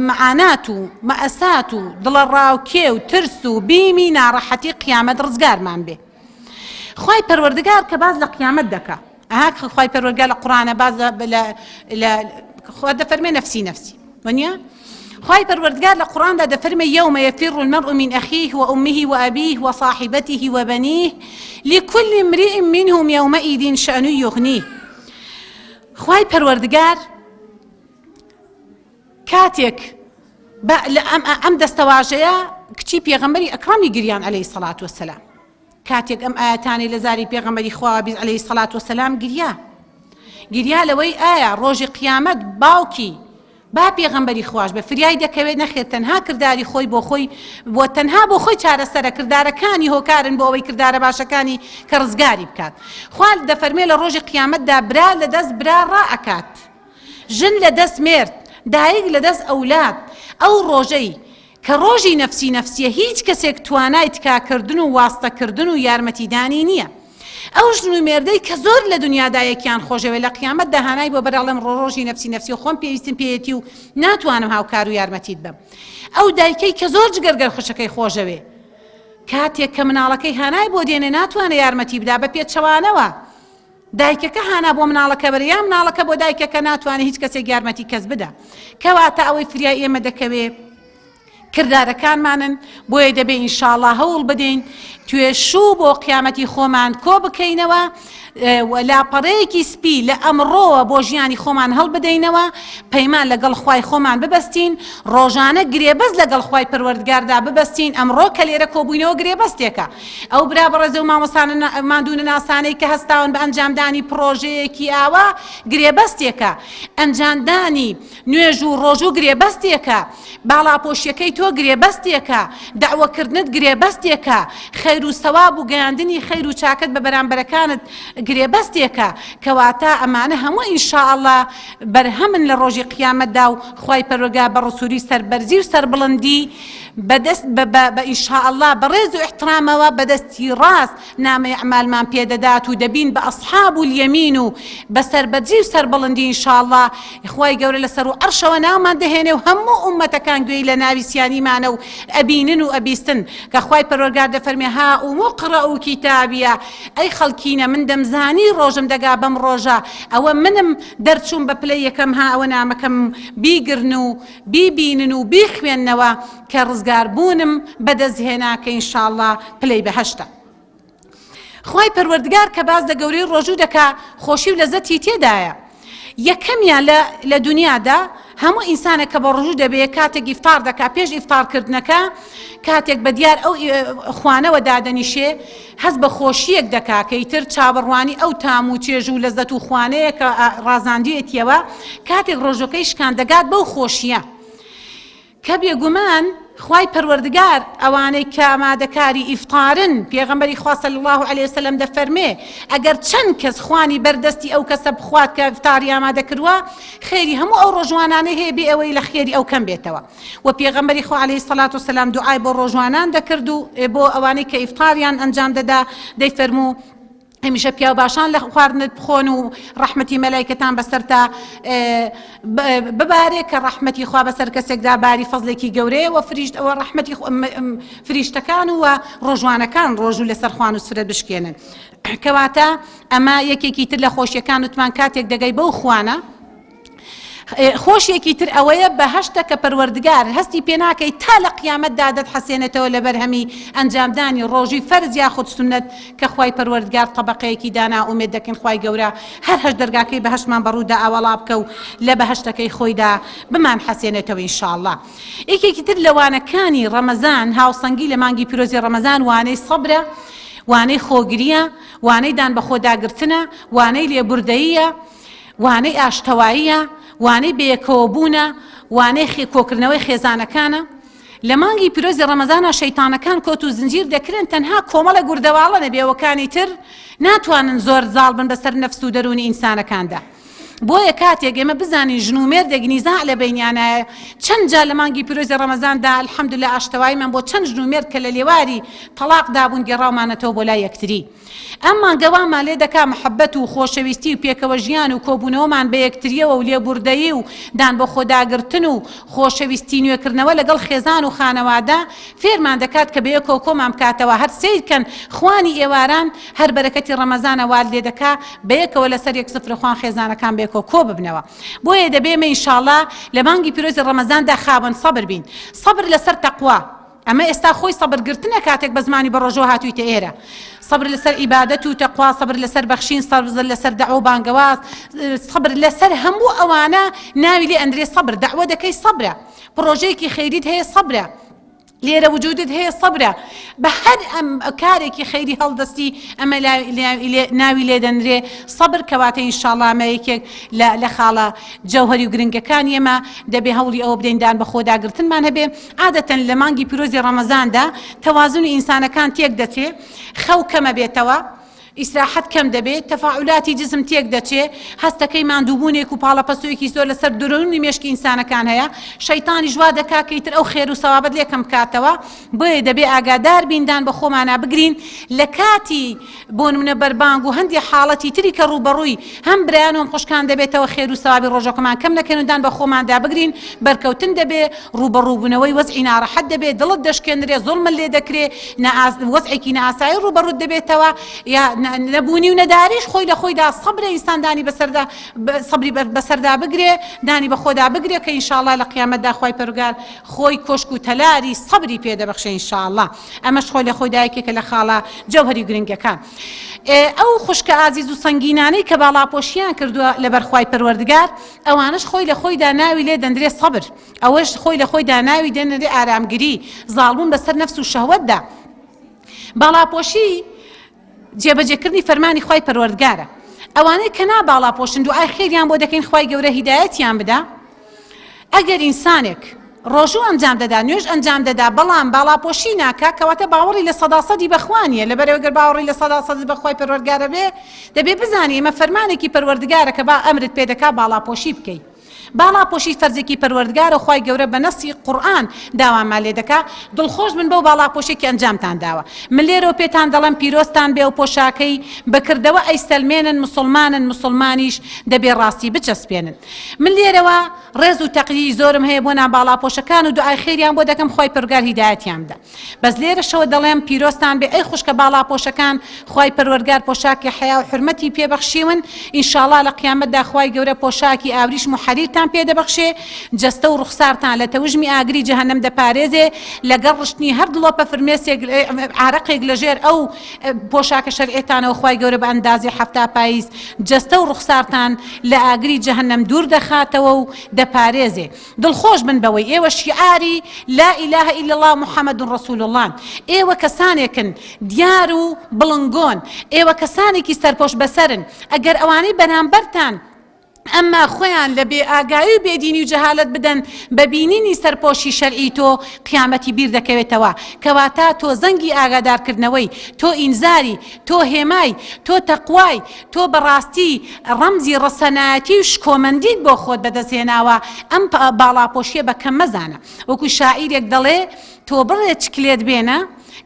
مەعانات و مەئەسات و دڵە ڕاوکێ و ترس و بیمی ناڕەحەتی قیامەت ڕزگارمان بێ خوای پەروەردگار کە باز لە قیامەت دەکا خوای پەروەردگار لە قورئانە باز خوا دەفەرمێ نەفسی وەنیە خوای پەروەردگار لە قورئاندا دەفەرمێ یەومە یەفیڕ المەرء من ئەخیه وأمه وأبيه وصاحبته وبنيه لكل امرئ منهم يومئذ شأن يغنيه خوای پەروەردگار کاتێک ئەم دەستەواژەیە کچی پێغەمبەری ئەکرامی گریان عەلەیهی سەڵات وەسەلام کاتێک ئەم ئاەتانەی لە زاری پێغەمبەری خوا بیست عەلەیهی سەڵات وەسەلام گریا لەوەی ئایا ڕۆژی قیامەت باوکی با پێغەمبەری خوش بە فریای دەکەوێت نەخێت تەنها کردداری خۆی بۆ تەنها بۆ خۆی چارەسەرە کردارەکانی هۆکارن بۆ ئەوەی کردارە باشەکانی کە ڕزگاری بکات خوال دەفەرمێ لە ڕۆژی قیامەتدا برا لە دەست برا ڕائەکات ژن لە دەست مرد دایک لە دەست ئەولاد ئەو ڕۆژەی کە ڕۆژی نەفسیە هیچ کەسێک توانای تکاکردن و واستەکردن و یارمەتیدانی نییە ئەو ژن و مێردەی کە زۆر لە دنیادا یەکیان خۆشەوێ لە قیامەت داهانای بۆ بەراڵم ڕۆژی نەفسی و خۆم پێویستم پێیەتی و ناتوانم هاوکار و یارمەتیت بم ئەو دایکەی کە زۆر جگەرگەر خوشەکەی خۆشەوێ کاتێک کە مناڵەکەی هانای بۆ دێنێ ناتوانێت یارمەتی بدا بە پێچەوانەوە دایکەکە هانا بۆ مناڵەکە بەرە یا مناڵەکە بۆ دایکەکە ناتوانێت هیچ کەسێک یارمەتی کەس بدە کەواتە ئەوەی فریای ئێمە دەکەوێ کردارەکانمانن بۆیە دەبێ ئینشاءڵڵا هەوڵ بدەین توێشوو بۆ قیامەتی خۆمان کۆ بکەینەوە لاپەڕەیەکی سپی لە ئەمڕۆوە بۆ ژیانی خۆمان هەڵ بدەینەوە پەیمان لەگەڵ خوای خۆمان ببەستین ڕۆژانە گرێبەست لەگەڵ خوای پەروەردگاردا ببەستین ئەمڕۆ کە لێرە کۆبووینەوە گرێبەستێکە ئەو برا بەڕێزە و مامۆستان مادوونە ناسانەی کە هەستاون بە ئەنجامدانی پرۆژەیەکی ئاوا گرێبەستێکە ئەنجامدانی نوێژ و ڕۆژوو گرێبەستێکە باڵاپۆشیەکەی تۆ گرێبەستێکە داوەکردنت گرێبەستێکە خەیر و سەواب و گەیاندنی خەیر و چاکت بە بەرامبەرەکانت گرێبەستێکە کەواتە ئەمانە هەموو ئینشاءڵڵا بەرهەمن لە ڕۆژی قیامەتدا و خوای پەروەردگار بە ڕسووری سەربەرزی و سەربڵندی بەدەست بە ئینشاءڵڵا بەڕێز و احترامەوە بەدەستی ڕاست نامەی ئەعمالمان پێدەدات و دەبین بە ئەصحاب اليەمین و بە سەربەرزی و سەربڵندی ئینشاءڵڵا خوای گەورە لەسەر و عەرشەوە ناومان دەهێنێ و هەموو ئومەتەکان گوێی لە ناوی سیانیمانە و ئەبینن و ئەبیستن کە خوای پەروەردگار دەفەرمێ هاؤم اقرءوا کتابیە ئەی خەڵکینە من دەمزانی ڕۆژم دەگا بەم ڕۆژە ئەوە منم دەرچوون بە پلەی یەکەم ئەوە نامەکەم بیگرن و بیبینن و بیخوێننەوە کە ڕزگار بوونم بەدەستهێنا کە ئینشاءڵڵا پلەی بەهەشتە خوای پەروەردگار کە باز لە گەورەی ڕۆژوو دەکا خۆشی و لەزەتی تێدایە یەکەمیان لە دنیادا هەموو ئینسانێک کە بە ڕۆژوو دەبێت کاتێک ئیفتار دەکا پێش ئیفتارکردنەکە کاتێک بە دیار ئەو خوانەوە دادەنیشێ هەست بە خۆشیەک دەکا کە ئیتر چاوەڕوانی ئەو تام و چێژ و لەزەت و خوانەیە کە ڕازاندوێتیەوە کاتێک ڕۆژەکەی شکان دەگات بەو خۆشیە کە بێگومان خوای پەروەردگار ئەوانەی کە ئامادەکاری ئیفتارن پێغەمبەری خوا صلی الله علیه وسلم دەفەرمێ ئەگەر چەند کەس خوانی بەردەستی ئەو کەسە بخوات کە ئیفتاری ئامادە کردووە خێری هەموو ئەو ڕۆژوانانەی هەیە بێ ئەوەی لە خێری ئەو کەم بێتەوە و پێغەمبەری خوا علیه الصلاة والسلام دوعای بۆ ڕۆژوانان دەکرد و بۆ ئەوانەی کە ئیفتاریان ئەنجام دەدا دەیفەرموو هەمیشە پیاو باشان لە خواردنت بخۆن و ڕەحمەتی مەلایکەتان بەسەرتا ببارێ کە ڕەحمەتی خوا بەسەر کەسێکدا باری فەزلێکی گەورەیە و ڕەحمەتی فریشتەکان و ڕۆژوانەکان ڕۆژوو لەسەر خوان و سفرەت بشکێنن کەواتە ئەمە یەکێکی تر لە خۆشیەکان وتمان کاتێک دەگەی بەو خوانە خۆشیێکی تر ئەوەیە بەهەشتە کە پەروەردگار هەستی پێ ناکەی تا لە قیامەتدا دەتحەسێنێتەوە لە بەرهەمی ئەنجامدانی ڕۆژی فەرز یاخود سونەت کە خوای پەروەردگار تەبەقەیەکی دانا ئومێد دەکەین خوای گەورە هەر هەش دەرگاکەی بەهەشتمان بەڕوودا ئاوەڵا بکە و لە بەهەشتەکەی خۆیدا بمان حەسێنێتەوە ئینشاءڵڵا. یەکێکی تر لە وانەکانی ڕەمەزان هاوسەنگی لە مانگی پیرۆزی ڕەمەزان وانەی سەبرە، وانەی خۆگریە، وانەی دان بە خۆداگرتنە، وانەی لێبوردەییە، وانەی ئاشتەواییە، وانەی بەیەکەوەبوونە، وانەی کۆکردنەوەی خێزانەکانە. لە مانگی پیرۆزی ڕەمەزانە شەیتانەکان کۆت و زنجیر دەکرێن تەنها کۆمەڵە گوردەواڵە نەبێوەکانی تر ناتوانن زۆر زاڵ بن بەسەر نەفس و دەرونی ئینسانەکاندا. بۆیە کاتێک ئێمە بزانین ژنومێر دەگنیزا لە بینیانایە چەند جا لە مانگی پیرۆزی ڕەمەزاندا الحەمدولillah ئاشتەواییمان بۆ چەند ژنومێر کە لە لێواری تەلاق دابوون گێڕاومانەتەوە بۆ لای یەکتری. ئەمما گەوامان لێ دەکا محەبەت و خۆشەویستی و پێکەوە ژیان و کۆبوونەوەمان بە یەکتریەوە و لێبوردەیی و دان بە خۆداگرتن و خۆشەویستی نوێکردنەوە لەگەڵ خێزان و خانەوادە فێرمان دەکات کە بەیەکەوە کۆمان بکاتەوە هەر سیرکەن خوانی ئێواران هەر بەرەکەتی ڕەمەزانە وال لێ دەکا بەیەکەوە لەسەر یەک سفر خوان خێزانەکان بێکۆ ببنەوە. بۆیە دەبێمە ئینشاءڵڵا لە مانگی پیرۆزی ڕەمەزاندا خاوەن سەبر بین، سەبر لەسەر تەقوا. ئەمە ئێستا خۆی سەبرگرتنە کاتێک بە زمانی بەڕۆژەوە هاتوویتە ئێرە. سەبر لەسەر عیبادەت و تەقوا، سەبر لەسەر بەخشین، سەبر لەسەر دەعوە و بانگەواز، سەبر لەسەر هەموو ئەوانە ناوی لێ ئەندرێ سەبر. دەعوە دەکەی سەبرە، پرۆژەیەکی خەیریت هەیە سەبرە، لێرە وجودت هەیە سەبرە، بە هەر ئەم کارێکی خەیری هەڵدەستی ئەمە ناوی لێ دەنرێ سەبر. کەواتە ئینشاءڵڵا ئەمە یەکێک لە خاڵە جەوهەری و گرنگەکانی ئێمە دەبێ هەوڵی ئەوە بدەیندان بە خۆداگرتنمان هەبێ. عادەتەن لە مانگی پیرۆزی ڕەمەزاندا تەوازونی ئینسانەکان تێک دەچێ، خەو کەمە بێتەوە، ئیسراحەت کەم دەبێت، تەفاعولاتی جسم تێک دەچێت، هەستەکەی ماندووبوونێک و پاڵەپەسوویەکی زۆر لەسەر درۆنی مێشکی ئینسانەکان هەیە. شەیتانی ژوا دەکا کەیتر ئەو خێر و سەوابەت لێکەم بکاتەوە. بۆیە دەبێ ئاگادار بیندان بە خۆمانە بگرین لە کاتی بۆ نمونە بەربانگ و هەندی حاڵەتی تری کە ڕوبەڕووی هەم برایان و خۆشکان دەبێتەوە خێر و سەوابی ڕۆژەکەمان کەم نەکەوندان بە خۆماندا بگرین. بەرکەوتن دەبێ، ڕوبەڕووبوونەوەی وەزعی ناڕەحەت دەبێت، دڵت دەشکێنرێ، زوڵمت لێ دەکرێ، وەزعێکی نائاسایی ڕوبەڕووت دەبێتەوە، یا نەبوونی و نەداریش خۆی لە خۆیدا سەبرە ئینساندانی بەسەردا سەبری بەسەردا بگرێ، دانی بە خۆدا بگرێ کە ئینشاءڵڵا لە قیامەتدا خوای پەروەردگار خۆی کۆشک و تەلاری سەبری پێدەبەخشێ ئینشاءڵڵا. ئەمەش خۆی لە خۆیدا یەکێکە لە خاڵە جەوهەری گرنگەکان. ئەو خوشکە ئازیز و سەنگینانەی کە باڵاپۆشیان کردووە لەبەر خوای پەروەردگار ئەوانش خۆی لە خۆیدا ناوی لێ دەندرێ سەبر. ئەوەش خۆی لە خۆیدا ناوی دەنرێ ئارامگری، زاڵبوون بەسەر نەفس و شەهوەتدا. باڵاپۆشی جێبەجێکردنی فەرمانی خوای پەروەردگارە. ئەوانەی کە ناباڵاپۆشن دوعای خێریان بۆ دەکەین خوای گەورە هیدایەتیان بدا. ئەگەر ئینسانێک ڕۆژوو ئەنجام دەدا، نوێژ ئەنجام دەدا، بەڵام باڵاپۆشی ناکا، کەواتە باوەڕی لە سەداسەدی بەخوانیە. لەبەرەوە گەر باوەڕی لە سەداسەدی بەخوای پەروەردگارە بێ دەبێ بزانی ئێمە فەرمانێکی پەروەردگارە کە با ئەمرت پێ دەکا باڵاپۆشی بکەیت. باڵاپۆشی فەرزێکی پەروەردگارە خوای گەورە بە نەسی قورئان داوامان لێ دەکا. دڵخۆش بن بەو باڵاپۆشێکی ئەنجامتان داوە. من لێرەوە پێتان دەڵێم پیرۆستان بێ و پۆشاکەی بەکردەوە ئەیسەلمێنن، مسلمانن، مسلمانیش دەبێ ڕاستی بچەسپێنن. من لێرەوە ڕێز و تەقدیری زۆرم هەیە بۆ ناباڵاپۆشەکان و دوعای خێریان بۆ دەکەم خوای پەروەردگار هیدایەتیان بدە. بەس لێرەشەوە دەڵێم پیرۆستان بێ ئەی خوشکە باڵاپۆشەکان خوای پەروەردگار پۆشاکی حیا و حورمەتی پێبەخشیون. ئینشاءڵڵا لە قیامەتدا خوای گەورە پۆشاکی ئاوریشم و حەریرتان پێدەبەخشێ، جەستە و ڕوخسارتان لە تەوژمی ئاگری جەهەنەم دەپارێزێ، لەگەڵ ڕشتنی هەر دڵۆپە فرمێسێک عارەقێک لەژێر ئەو پۆشاکە شەرعیتانەوە خوای گەورە بە ئەندازی هەفتا پاییز جەستە و ڕوخسارتان لە ئاگری جەهەنەم دوور دەخاتەوە و دەپارێزێ. دڵخۆش بن بەوەی ئێوە شیعاری لا ئیلاهە ئیلا الله محەممەد ڕەسوول الله. ئێوە کەسانێکن دیار و بڵنگۆن، ئێوە کەسانێکی سەرپۆش بەسەرن. ئەگەر ئەوانەی بەرامبەرتان ئەمما خۆیان لە بێ ئاگایی و بێدینی و جەهالەت بدەن بە بینینی سەرپۆشی شەرعی تۆ قیامەتی بیر دەکەوێتەوە. کەواتە تۆ زەنگی ئاگادارکردنەوەی، تۆ ئینزاری، تۆ هێمای، تۆ تەقوای، تۆ بەڕاستی ڕەمزی ڕەسەنایەتی و شکۆمەندیت بۆ خۆت بەدەستهێناوە. ئەم باڵاپۆشیە بە کەم مەزانە. وەکو شاعیرێک دەڵێ تۆ بڕێ چکلێت بێنە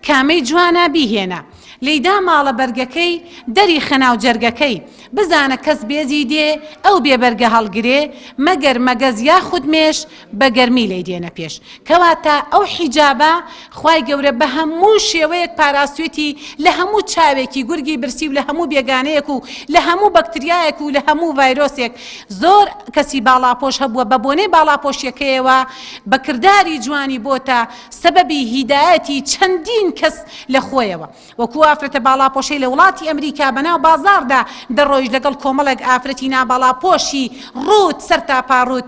کامەی جوانە بیهێنە، لەیدا ماڵە بەرگەکەی دەری خەناو جەرگەکەی بزانە کەس بێزی دێ ئەو بێبەرگە هەڵگرێ مەگەر مەگەز یاخود مێش بە گەرمی لێی دێنە پێش کەواتە ئەو حیجابە خوای گەورە بە هەموو شێوەیەک پاراستوێتی لە هەموو چاوێکی گورگی برسی و لە هەموو بێگانەیەک و لە هەموو بەکتریایەک و لە هەموو ڤایرۆسێک زۆر کەسی باڵاپۆش هەبووە بە بۆنەی باڵاپۆشیەکەیەوە بەکرداری جوانی بۆتە سەبەبی هیدایەتی چەندین کەس لە خۆیەوە وەکو ئافرەتە باڵاپۆشەی لە وڵاتی ئەمریکا بەناو بازاردا دەڕۆیش لەگەڵ کۆمەڵێک ئافرەتی ناباڵاپۆشی ڕوت سەر تاپاڕوت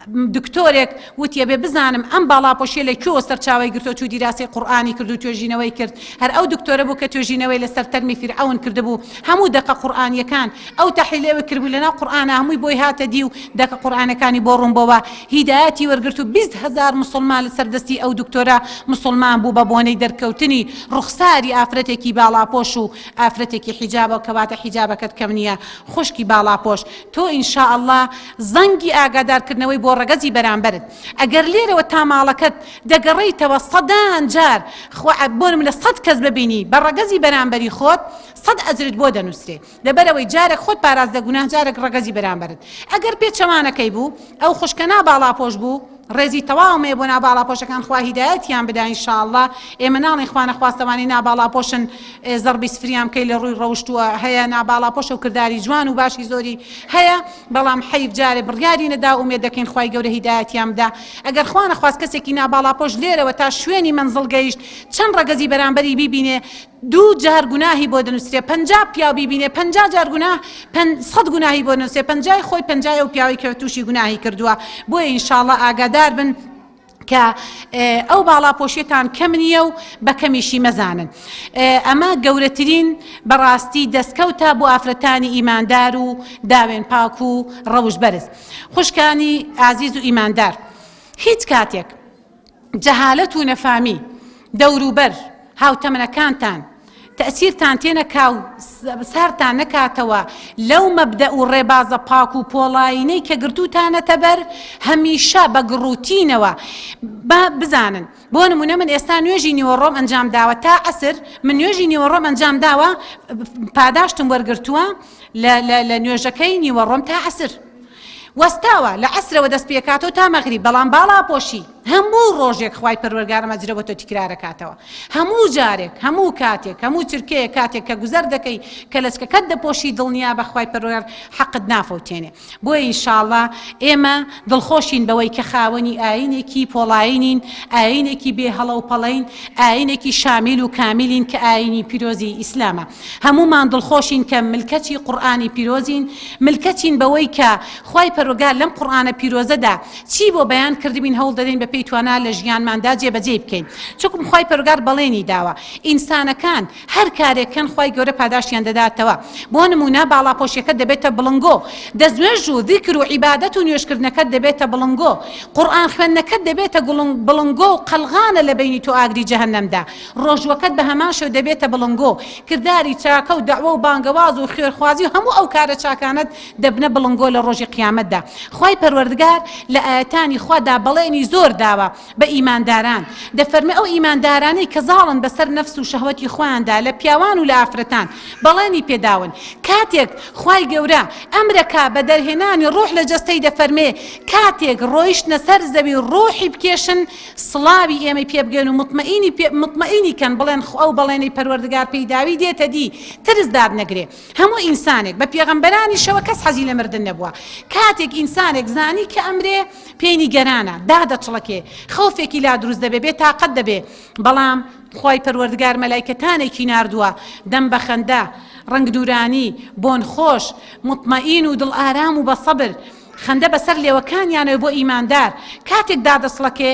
دکتۆرێک وتیە بێ بزانم ئەم باڵاپۆشیە لە کوێوە سەرچاوی گرتۆ چوو دیراسی قورئانی کرد و توێژینەوەی کرد هەر ئەو دکتۆرە بوو کە توێژینەوەی لەسەر تەرمی فیرعەون کردبوو هەموو دەقە قورئانیەکان ئەو تەحلیلەوە کردبوو لەناو قورئانە هەمووی بۆی هاتە دی و دەقە قورئانەکانی بۆ ڕوونبەوە هیدایەتی وەرگرت و 20,000 مسلمان لەسەر دەستی ئەو دکتۆرە مسلمان بوو بە بۆنەی دەرکەوتنی ڕوخساری ئافرەتێکی باڵاپۆش و ئافرەتێکی حیجابە کەواتە حیجابەکەت کەم نییە خوشکی باڵاپۆش تۆ ئینشاءالله زەنگی ئاگادارکردنەوەی بۆ ڕەگەزی بەرامبەرت ئەگەر لێرەوە تا ماڵەکەت دەگەڕیتەوە سەدان جار بۆنم لە 100 کەس ببینی بە ڕەگەزی بەرامبەری خۆت 100 ئەجرت بۆ دەنووسێ لەبەرەوەی جارێک خۆت پاراز دەگوناه جارێک ڕەگەزی بەرامبەرت ئەگەر پێچەمانەکەی بوو ئەو خوشکە ناباڵاپۆش بوو ڕێزی تەواومێ بۆ ناباڵاپۆشەکان خوا هیدایەتیان بدا ئینشاءالله ئێمە ناڵین خوانە خواستەوانی ناباڵاپۆشن زەربی سفریان بکەی لە ڕووی ڕەوشتووە هەیە ناباڵاپۆشە و کردداری جوان و باشی زۆری هەیە بەڵام حەیف جارێ بڕیاری نەدا ئومێد دەکەین خوای گەورە هیدایەتیان بدا ئەگەر خوانە خواست کەسێکی ناباڵاپۆش لێرەوە تا شوێنی منزڵ گەیشت چەند ڕەگەزی بەرامبەری بیبینێ 2 جار گوناهی بۆ دەنووسێ 50 پیاو بیبینێ 50 جار گوناه 100 گوناهی بۆ دەنووسێ 50 خۆی 50 و پیاوی کە تووشی گوناهی کردووە بۆیە ئینشاءالله ئاگادار بن کە ئەو باڵاپۆشیێتان کەم نییە و بە کەمیشی مەزانن ئەمە گەورەترین بەڕاستی دەستکەوتە بۆ ئافرەتانی ئیماندار و داوێن پاک و ڕەوش بەرز خوشکانی ئازیز و ئیماندار هیچ کاتێک جەهالەت و نەفامی دەوروبەر هاوتەمەنەکانتان تەسیرتان تێنەکا و سارتان نەکاتەوە لەو مەبدە و ڕێبازە پاک و پۆڵاینەی کە گرتوتانەتە بەر هەمیشە بە گڕوتینەوە بزانن بۆ نمونە من ئێستا نوێژی نیوەڕۆم ئەنجام داوە تا ئەسر من نوێژی نیوەڕۆم ئەنجام داوە پاداشتم وەرگرتووە لە نوێژەکەی نیوەڕۆم تا ئەسر وەستاوە لە عەسرەوە دەست پێکاتەوە تا مەغریب بەڵام باڵاپۆشی هەموو ڕۆژێک خوای پەروەردگارم ئەجرە بۆ تۆ تیکرارەکاتەوە هەموو جارێک هەموو کاتێک هەموو چرکەیە کاتێک کە گوزەر دەکەی کە لەسکەکەت دەپۆشی دڵنیا بە خوای پەروەردگار حەقت نافەوتێنێ بۆیە ئینشاءالله ئێمە دڵخۆشین بەوەی کە خاوەنی ئاینێکی پۆڵاینین ئاینێکی بێ هەڵە و پەڵەین ئاینێکی شامیل و کامیلین کە ئاینی پیرۆزی ئیسلامە هەمومان دڵخۆشین کە ملکەتی قورئانی پیرۆزین ملکەتین بەوەی کە خوای پەروەردگار لەم قورئانە پیرۆزەدا چی بۆ بەیان کردبین هەوڵ دەدەین بە پێیتوانە لە ژیانماندا جێبەجێ بکەین چونکم خوای پەروەردگار بەڵێنی داوە ئینسانەکان هەر کارێکن خوای گەورە پاداشیان دەداتەوە بۆ نمونە باڵاپۆشیەکەت دەبێتە بڵنگۆ دەستنوێژ و ذیکر و عیبادەت و نوێژکردنەکەت دەبێتە بڵنگۆ قورئان خوێندنەکەت دەبێتە بڵنگۆ و قەلغانە لە بینی تۆ ئاگری جەهەنەمدا ڕۆژوەکەت بە هەمان شێو دەبێتە بڵنگۆ کردداری چاکە و دەعوە و بانگەواز و خوێرخوازی و هەموو ئەو کارە چاکانت دەبنە بڵنگۆ لە ڕۆژی قیامەتدا خوای پەروەردگار لە ئاەتانی خوادا بەڵێنی زۆر داوە بە ئیمانداران دەفەرمێ ئەو ئیماندارانەی کە زاڵن بەسەر نەفس و شەهوەتی خۆیاندا لە پیاوان و لە ئافرەتان بەڵێنی پێداون کاتێک خوای گەورە ئەمرەکە بە دەرهێنانی ڕۆح لە جەستەی دەفەرمێ کاتێک ڕۆیشتنە سەر زەوی ڕۆحی بکێشن سڵاوی ئێمەی پێ بگەن و مطمئینی کەن بڵێن ئەو بەڵێنەی پەروەردگار پێیداوی دێتە دی ترسدار نەگرێ هەموو ئینسانێک بە پێغەمبەرانی شەوە کەس حەزی لە مردن نەبووە کاتێک ئینسانێک زانی کە ئەمرێ پێی گەرانە دادەچڵەکێ خەوفێکی لا دروست دەبێ بێ تاقەت دەبێ بەڵام خوای پەروەردگار مەلایکەتانێکی ناردووە دەم بە خەندە ڕنگ دوورانی بۆن خۆش مطمئین و دڵ ئارام و بە سەبر خەندە بەسەر لێوەکانیانەوە بۆ ئیماندار کاتێک دادەسڵەکێ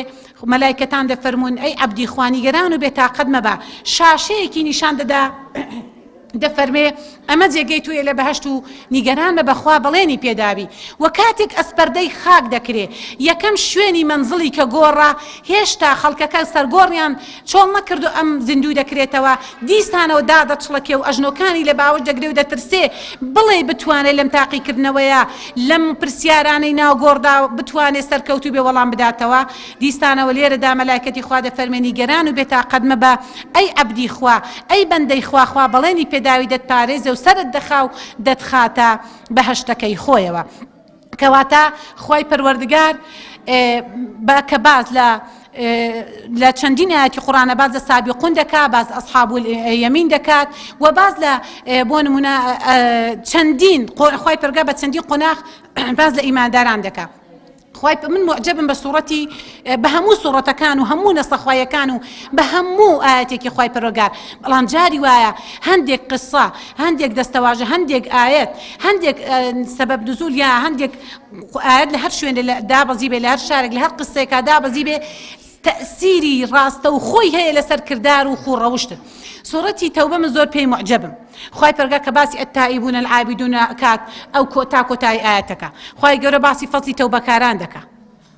مەلایکەتان دەفەرمون ئەی عەبدی خوانیگەران و بێتاقەت مەبە شاشەیەکی نیشان دەدا دەفەرمێ ئەمە جێگەی توێ لە بەهەشت و نیگەرانمە بەخوا بەڵێنی پێداوی و کاتێک ئەسپەردەی خاک دەکرێ یەکەم شوێنی منزڵی کە گۆڕە هێشتا خەڵکەکە سەرگۆڕیان چۆڵ نەکرد و ئەم زیندوو دەکرێتەوە دیستانەوە دادەچڵەکێ و ئەژنۆکانی لە باوەش دەگرێ و دەترسێ بڵێ بتوانێت لەم تاقیکردنەوەیە لەم پرسیارانەی ناوگۆڕدا بتوانێت سەرکەوتو بێ وەڵام بداتەوە دیستانەوە لێرەدا مەلایکەتی خوا دەفەرمێ نیگەران و بێتاقەت مەبە ئەی عەبدی خوا ئەی بەندەی خوا بەڵێنی پێداوی دەتپارێزە و سەرت دەخا و دەتخاتە بەهەشتەکەی خۆیەوە کەواتە خوای پەروەردگار کە باز لە چەندین ئاەتی قورئانە باز لە سابقون دەکات باز ئەصحاب اليەمین دەکات و باز لە بۆ نمونە چەندین خوای پەروەردگار بە چەندین قۆناغ باز لە ئیمانداران دەکات خوای من معجبم بە سوورەتی بە هەموو سوورەتەکان و هەموو نەسەخوایەکان و بە هەموو ئاەتێکی خوای پەروەردگار بەڵام جاری وایە هەندێک قسە هەندێک دەستەواژە هەندێک ئاەت هەندێک سەبەب نزول یا هەندێک ئاەت لە هەر شوێنێ دابەزی بێ لە هەر شارێک لە هەر قسەیەکە دابەزی بێ تأثیری ڕاستە و خۆی هەیە لەسەر کردار و خوڕەوشتن سوورەتی تەوبە من زۆر پێی معجبم خوای پەروەردگار کە باسی ئەتائیبون العابدون کات ئەو کۆتای ئاەتەکە خوای گەورە باسی فەزلی تەوبەکاران دەکات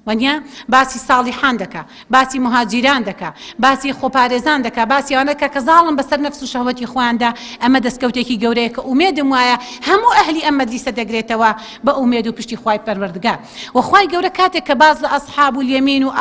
وانیا باسی صالحان دەکا باسی مهاجران دەکا باسی خۆپارێزان دەکا باسی ئەوانە کە زاڵم بەسەر نەفس و شەهوەتی خۆیاندا ئەمە دەستکەوتێکی گەورەیە کە ئومێدم وایە هەموو ئەهلی ئەم مەجلیسە دەگرێتەوە بە ئومێد و پشتی خوای پەروەردگار و خوای گەورە کاتێک کە باز لە ئەصحاب اليەمین و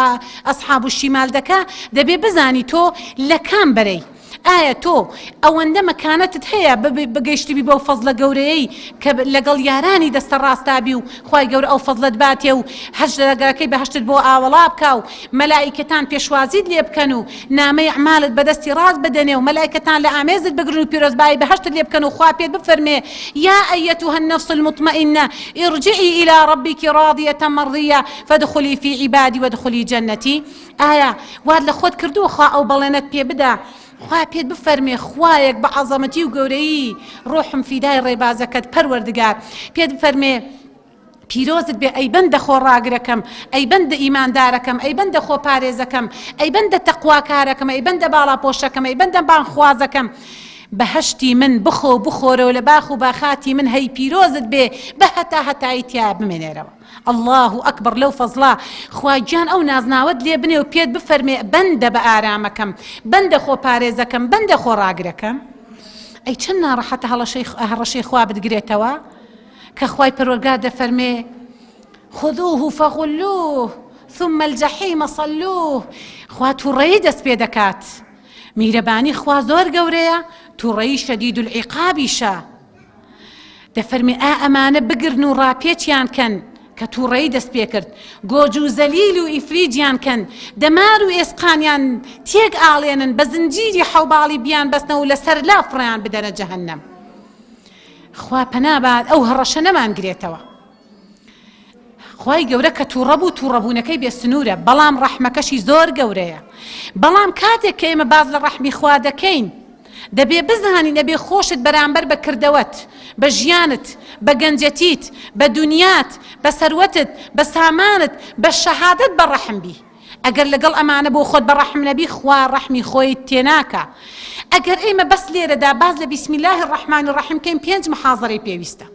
ئەصحاب الشیمال دەکا دەبێ بزانی تۆ لە کام بەرەی ئایا تۆ ئەوەندە مەکانەتت هەیە بگەیشتبی بەو فەزلە گەورەیەی کە لەگەڵ یارانی دەستە ڕاستابی و خوای گەورە ئەو فەزلت باتێ و هەژدەگەکەی بەهەشتت بۆ ئاوەڵا بکە و مەلائیکەتان پێشوازیت لێ بکەن و نامەی ئەعمالت بەدەستی ڕاست بدەنێ و مەلائیکەتان لە ئامێزت بگرن و پیرۆزبایی بەهەشتت لێ بکەن و خوا پێت بفەرمێ یا ئەیەتوها النەفس المطمئنە ارجعي إلى ربك راضية مرضية فادخلي في عبادي وادخلي جنتي ئایا واد لە خۆت کردووە خوا ئەو بەڵێنت پێ بدە خوای پێت بفەرمێ خوایەک بە عەزەمەتی و گەورەیی ڕۆحم فیدای ڕێبازەکەت پەروەردگار پێت بفەرمێ پیرۆزت بێ ئەی بەندە خۆڕاگرەکەم ئەی بەندە ئیماندارەکەم ئەی بەندە خۆپارێزەکەم ئەی بەندە تەقواکارەکەم ئەی بەندە باڵاپۆشەکەم ئەی بەندە بانخوازەکەم بەهەشتی من بخۆرەوە لە باخ و باخاتی من هەی پیرۆزت بێ بە هەتایی تیا بمێنێرەوە الله ئەکبەر لەو فەزڵا خواگیان ئەو نازناوت لێ بنێ و پێت بفەرمێ بەندە بە ئارامەکەم بەندە خۆپارێزەکەم بەندە خۆڕاگرەکەم ئەی چەند ناڕەحەتە هەڕەشەی خوا بتگرێتەوە کە خوای پەروەردگار دەفەرمێ خذوه فغلوه ثم الجحيم صلوه خوا تووڕەیی دەست پێ دەکات میرەبانی خوا زۆر گەورەیە تووڕەیی شەدید العیقابیشە دەفەرمێ ئەمانە بگرن و ڕاپێچیان کەن کە تووڕەیی دەست پێ کرد گۆج و زەلیل و ئیفریجیان کەن دەمار و ئێسقانیان تێک ئاڵێنن بە زنجیری حەوباڵی بیان بەستنەوە و لەسەر لافڕیان بدەنە جەهەنەم خوا پەنابات ئەو هەڕەشە نەمانگرێتەوە خوای گەورە کە تووڕەبوونەکەی بێ سنوورە بەڵام ڕەحمەکەشی زۆر گەورەیە بەڵام کاتێک کە ئێمە باز لە ڕەحمی خوا دەکەین دەبێ بزانین دەبێ خۆشت بەرامبەر بە کردەوەت بە ژیانت بە گەنجەتیت بە دونیات بە سەروەتت بە سامانت بە شەهادەت بە ڕەحم بی ئەگەر لەگەڵ ئەمانە بۆ خۆت بە ڕەحم نەبی خوا ڕەحمی خۆی تێناکە ئەگەر ئێمە بەس لێرەدا باز لە بسم الله الرحمن الرحیم کەین 5 محاضەرەی پێویستە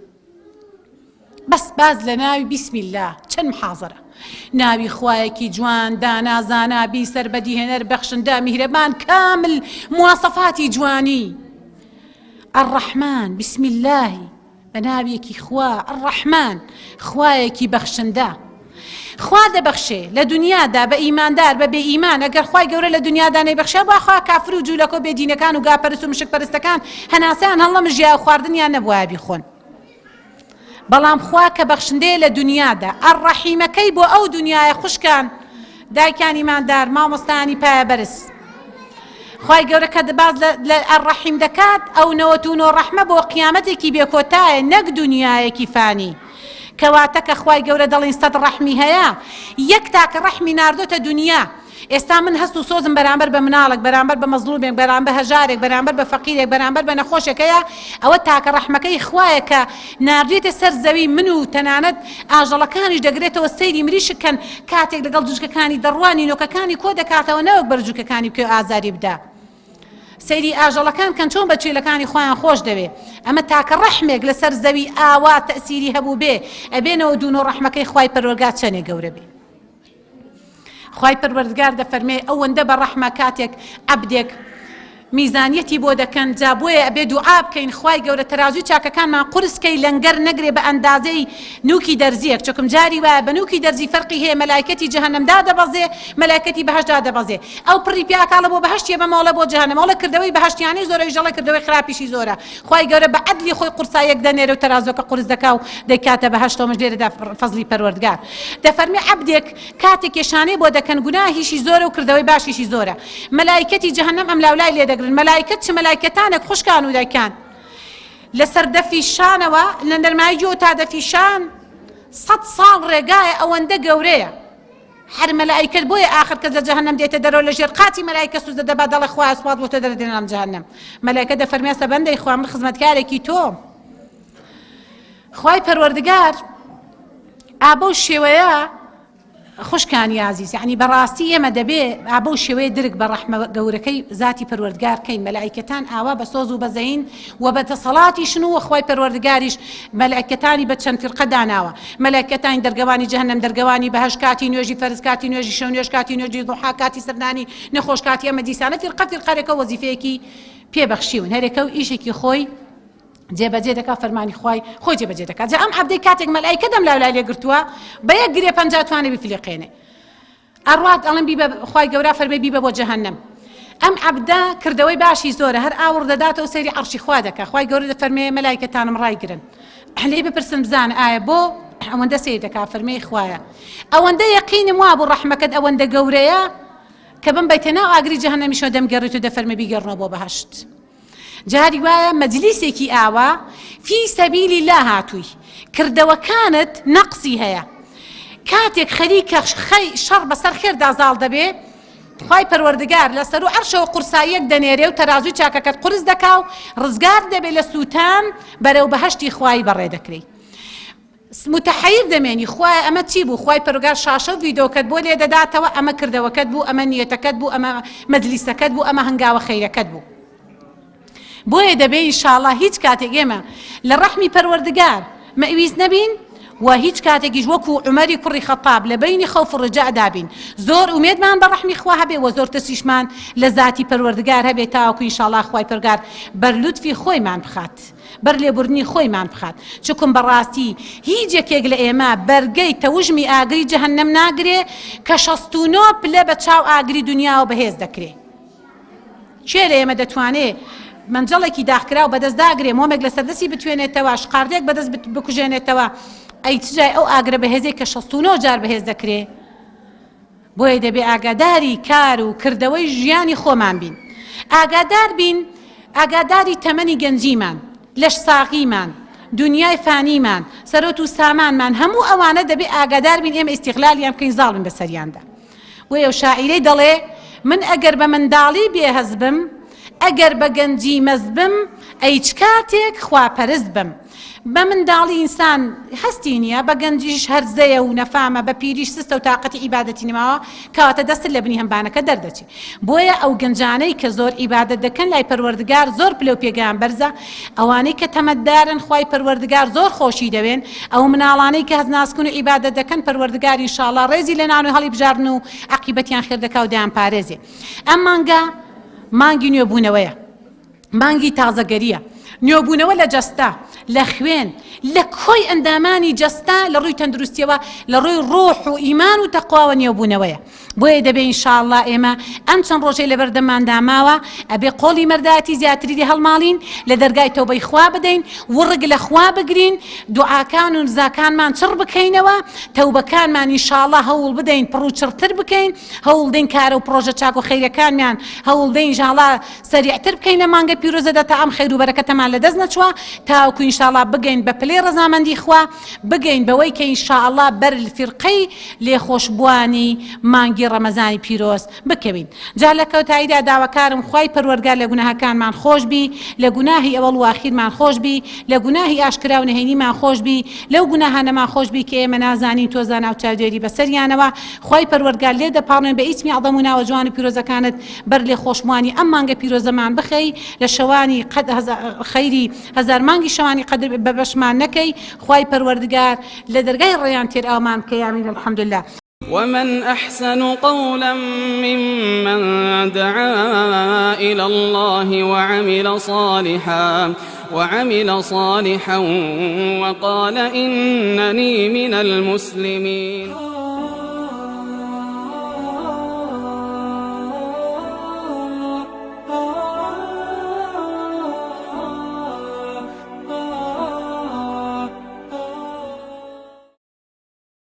بەس باز لە ناوی بسم الله چەند محاضەرە ناوی خوایەکی جوان دانازانابی سەربەدیهێنەر بەخشندە میهرەبان کامل مواسەفاتی جوانی الرحمن بسم الله بە ناویەکی خوا الرحمن خوایەکی بەخشندە خوا دەبەخشێ لە دنیادا بە ئیماندار بە بێ ئیمان ئەگەر خوای گەورە لە دنیادا نەیبەخشێ با خوا کافر و جوولەکە و بێدینەکان و گاپەرست و مشک پەرستەکان هەناسەیان هەڵە ژیا خواردنیان نەبووە بیخۆن بەڵام خوا کە بەخشندەیە لە دنیادا ئەڕەحیمەکەی بۆ ئەو دنیایە خوشکان دایکان ئیماندار مامۆستانی پایە بەرز خوای گەورە کە باز لە ئەڕەحیم دەکات ئەو نەوەتون و ڕەحمە بۆ قیامەتێکی بێکۆتایە نەک دنیایەکی فانی کەواتە کە خوای گەورە دەڵێن سەد ڕەحمی هەیە یەک تاکە ڕەحمی ناردۆتە دنیا ئێستا من هەست و سۆزم بەرامبەر بە مناڵک بەرامبەر بە مەزلومێک بەرامبەر هەژارێک بەرامبەر بە فەقیرێک بەرامبەر بە نەخۆشێکەیە ئەوە تاکە ڕەحمەکەی خوایە کە ناردێتە سەر زەوی من و تەنانەت ئاژەڵەکانیش دەگرێتەوە سەیری مریشکەن کاتێک لەگەڵ جوچکەکانی دەڕوانی نۆکەکانی کۆ دەکاتەوە نەوەک بەرجووکەکانی بکە ئازاری بدا سەیری ئاژەڵەکان کەن چۆن بەچێلەکانی خۆیان خۆش دەوێ ئەمە تاکە ڕەحمێک لەسەر زەوی ئاوا تەسیری هەبوو بێ ئەبێنەوە دوون و ڕەحمەکەی خوای پەروەردگار چەندێک گەورە بێ. خوای پەروەردگار دەفەرمێ ئەوەندە بە ڕەحمە کاتێک عەبدێک میزانیەتی بۆ دەکەن جا بۆیە ئەبێ دوعا بکەین خوای گەورە تەرازوی چاکەکانمان قورسکەی لەنگەر نەگرێ بە ئەندازەی نوکی دەرزیەک چۆکم جاری وایە بە نوکی دەرزی فەرقی هەیە مەلایکەتی جەهەنەمدا دەبەزێ مەلایکەتی بەهەشتدا دەبەزێ ئەو پڕی پیاکاڵە بۆ بەهەشتیە بەماڵە بۆ جەهەنەم ئەوڵە کردەوەی بەهەشتیانەی زۆرە ژەڵە کردەوەی خراپیشی زۆرە خوای گەورە بە عەدلی خۆی قورسایەک دەنێرە و تەرازۆکە قورس دەکا و دەیکاتە بەهەشتەوە مژدێرەدا فەزلی پەروەردگار دەفەرمێ عەبدێک کاتێک کێشانەی بۆ دەکەن گوناهیشی زۆرە و کردەوەی باشیشی زۆرە مەلایکەتی جەهەنەم ئەم لاولای لێ دەگرن مەلایکەت چ مەلایکەتانێک خوشکان و دایکان لەسەر دەفی شانەوە لە نەرمایی جۆ تا دەفی شان 100 ساڵ ڕێگایە ئەوەندە گەورەیە هەر مەلایکەت بۆیە ئاخر کەس لە جەهەنەم دێتە دەرەوە لە ژێر قاتی مەلایکە سوزدە دەبا دەڵێ خوای سوپات بۆ تۆ دەردێنە لەم جەهەنەم مەلایکە دەفەرمێ سەبەندەی خوا من خزمەتکارێکی تۆم خوای پەروەردگار ئابە و شێوەیە خوشکانی عزیز یعنی بەڕاستی ئێمە دەبێ ئابە و شێوەیە درک بە ڕەحمە گەورەکەی ذاتی پەروەردگار کەین مەلایکەتان ئاوا بە سۆز و بەزەین و بە دەسەڵاتیشن و خوای پەروەردگاریش مەلایکەتانی بە چەند فرقە داناوە مەلایکەتانی دەرگەوانی جەهەنەم دەرگەوانی بەهەشت کاتی نوێژی فەرز کاتی نوێژی شەو نوێژ کاتی نوێژی دوحا کاتی سەردانی نەخۆش کاتی ئەمە دیسانە فرقەرێکە وەزیفەیەکی پێبەخشیون هەرێکە و ئیشێکی خۆی جێبەجێ دەکا فەرمانی خوای خۆی جێبەجێ دەکات جا ئەم عەبدەی کاتێک مەلایکە دەم لاولای لێ گرتووە بە یەک گرێ 50 توانێ بیفلیقێنێ ئەڕوات ئەڵێن بیبە خوای گەورە فەرمێ بیبە بۆ جەهەنەم ئەم عەبدە کردەوەی باشی زۆرە هەر ئاور دەداتەوە سەیری عەرشی خوا دەکا خوای گەورە دەفەرمێ مەلایکەتانم ڕایگرن لێ بپرسن بزانە ئایا بۆ ئەوەندە سەیر دەکا فەرمێی خوایە ئەوەندە یەقینم وا بوو ڕەحمەکەت ئەوەندە گەورەیە کە بمبەیتە ناو ئاگری جەهەنەمیشەوە دەمگەڕێت و دەفەرمێ بیگەڕنەوە بۆ بەهەشت جاری وایە مەجلیسێکی ئاوا فی سەبیلی لا هاتووی کردەوەکانت نەقسی هەیە کاتێک خەریکە شەڕ بەسەر خێردا زاڵ دەبێ خوای پەروەردگار لەسەر و عەرشەوە قورساییەک دەنێرێ و تەرازوی چاکەکەت قورس دەکا و ڕزگار دەبێ لە سووتان بەرەو بەهەشتی خوای بەڕێ دەکرێ متحیر دەمێنی خوای ئەمە چی بوو خوای پەروەردگار شاشە و ڤیدۆکەت بۆ لێ دەداتەوە ئەمە کردەوەکەت بوو ئەمە نیەتەکەت بوو ئەمە مەجلیسەکەت بوو ئەمە هەنگاوە خەیرەکەت بوو بۆیە دەبێ ئینشاءڵڵا هیچ کاتێک ئێمە لە ڕەحمی پەروەردگار مەویز نەبین و هیچ کاتێکیش وەکو عومەری کوڕی خەتاب لە بەینی خەوف و ڕجا دابین زۆر ئومێدمان بە ڕەحمی خوا هەبێ و زۆر ترسیشمان لە ذاتی پەروەردگار هەبێ تاوەکو ئینشاءڵڵا خوای پەروەردگار بەر لوتفی خۆیمان بخات بەر لێبوردنی خۆیمان بخات چکم بەڕاستی هیچ یەکێک لە ئێمە بەرگەی تەوژمی ئاگری جەهەنەم ناگرێ کە 69 پلە بە چاو ئاگری دنیاوە بەهێز دەکرێ چێ لە ئێمە دەتوانێ منجەڵێکی داخکرا و بەدەست داگرێ مۆمێک لە سەردەسی بتوێنێتەوە شقاردێک بەدەست بکوژێنێتەوە ئەی چجای ئەو ئاگرە بەهێزێک کە 69 جار بەهێز دەکرێ بۆیە دەبێ ئاگاداری کار و کردەوەی ژیانی خۆمان بین ئاگادار بین ئاگاداری تەمەنی گەنجیمان لەش ساغیمان دنیای فانیمان سەرۆت و سامانمان هەموو ئەوانە دەبێ ئاگادار بین ئێمە ئیستیغلالیان بکەین زاڵبن بەسەریاندا بۆیە شاعیرەی دەڵێ من ئەگەر بە منداڵی بێهەز بم ئەگەر بە گەنجی مەز بم ئەیچ کاتێک خواپەرست بم بە منداڵی ئینسان هەستی نییە بە گەنجیش هەرزەیە و نەفامە بە پیریش سستە و تااقەتی ئیبادەتی نماوە کەواتە دەست لە بنی هەمبانەکە دەردەچی بۆیە ئەو گەنجانەی کە زۆر ئیبادەت دەکەن لای پەروەردگار زۆر پلە و پێگەیان بەرزە ئەوانەی کە تەمەدارن خوای پەروەردگار زۆر خۆشی دەوێن ئەو مناڵانەی کە هەزناسکن و ئیبادەت دەکەن پەروەردگار ئینشاءڵڵا ڕێزی لە نان و هەڵی بژاردن و عەقیبەتیان خێر دەکا و دەیان پارێزێ ئەم مانگە مانگی نوێبوونەوەیە مانگی تازەگەریە نوێبوونەوە لە جەستە لە خوێن لە کۆی ئەندامانی جەستە لە ڕووی تەندروستیەوە لە ڕووی ڕۆح و ئیمان و تەقواوە نێوبوونەوەیە بۆیە دەبێ ئینشاءڵڵا ئێمە ئەم چەند ڕۆژەی لە بەردەمان داماوە ئەبێ قۆڵی مەردایەتی زیاتری هەڵماڵین لە دەرگای تەوبەی خوا بدەین وڕگ لە خوا بگرین دوعاکان و زاکانمان چڕ بکەینەوە تەوبەکانمان ئینشاءڵڵا هەوڵ بدەین پڕ و چڕتر بکەین هەوڵ دەین کارە و پرۆژە چاک و خەیرەکانمان هەوڵ دەین ئینشاءڵڵا سەریعتر بکەین لە مانگە پیرۆزەدا تا ئەم خەیر و بەرەکەتەمان لەدەست نەچوە تاوەکو ئینشاءڵڵا بگەین بە پلەی ڕەزامەندی خوا بگەین بەوەی کە ئینشاءڵڵا بەر فیرقەی لێخۆشبوانی مانگی مانگی ڕەمەزانی پیرۆز بکەوین. جا لە کەوتاییدا داواکارم خوای پەروەردگار لە گوناهەکانمان خۆش بی، لە گوناهی ئەوەڵ و ئاخیرمان خۆش بی، لە گوناهی ئاشکرا و نهێنیمان خۆش بی، لەو گوناهانەمان خۆش بی کە ئێمە نازانین تۆ زانا و چاودێری بەسەریانەوە. خوای پەروەردگار لێ دەپاڕێن بە ئیسمی عەظەم و ناوە جوان و پیرۆزەکانت بەر لێ خۆشمانی ئەم مانگە پیرۆزەمان بخەی، لە شەوانی خەیری هەزار مانگی شەوانی قەدر بە بەشمان نەکەی. خوای پەروەردگار لە دەرگای ڕێیان تێر ئاومان بکەی. ئامین الحەمدولله.
ومن أحسن قولا ممن دعا إلى الله وعمل صالحا وقال إنني من المسلمين.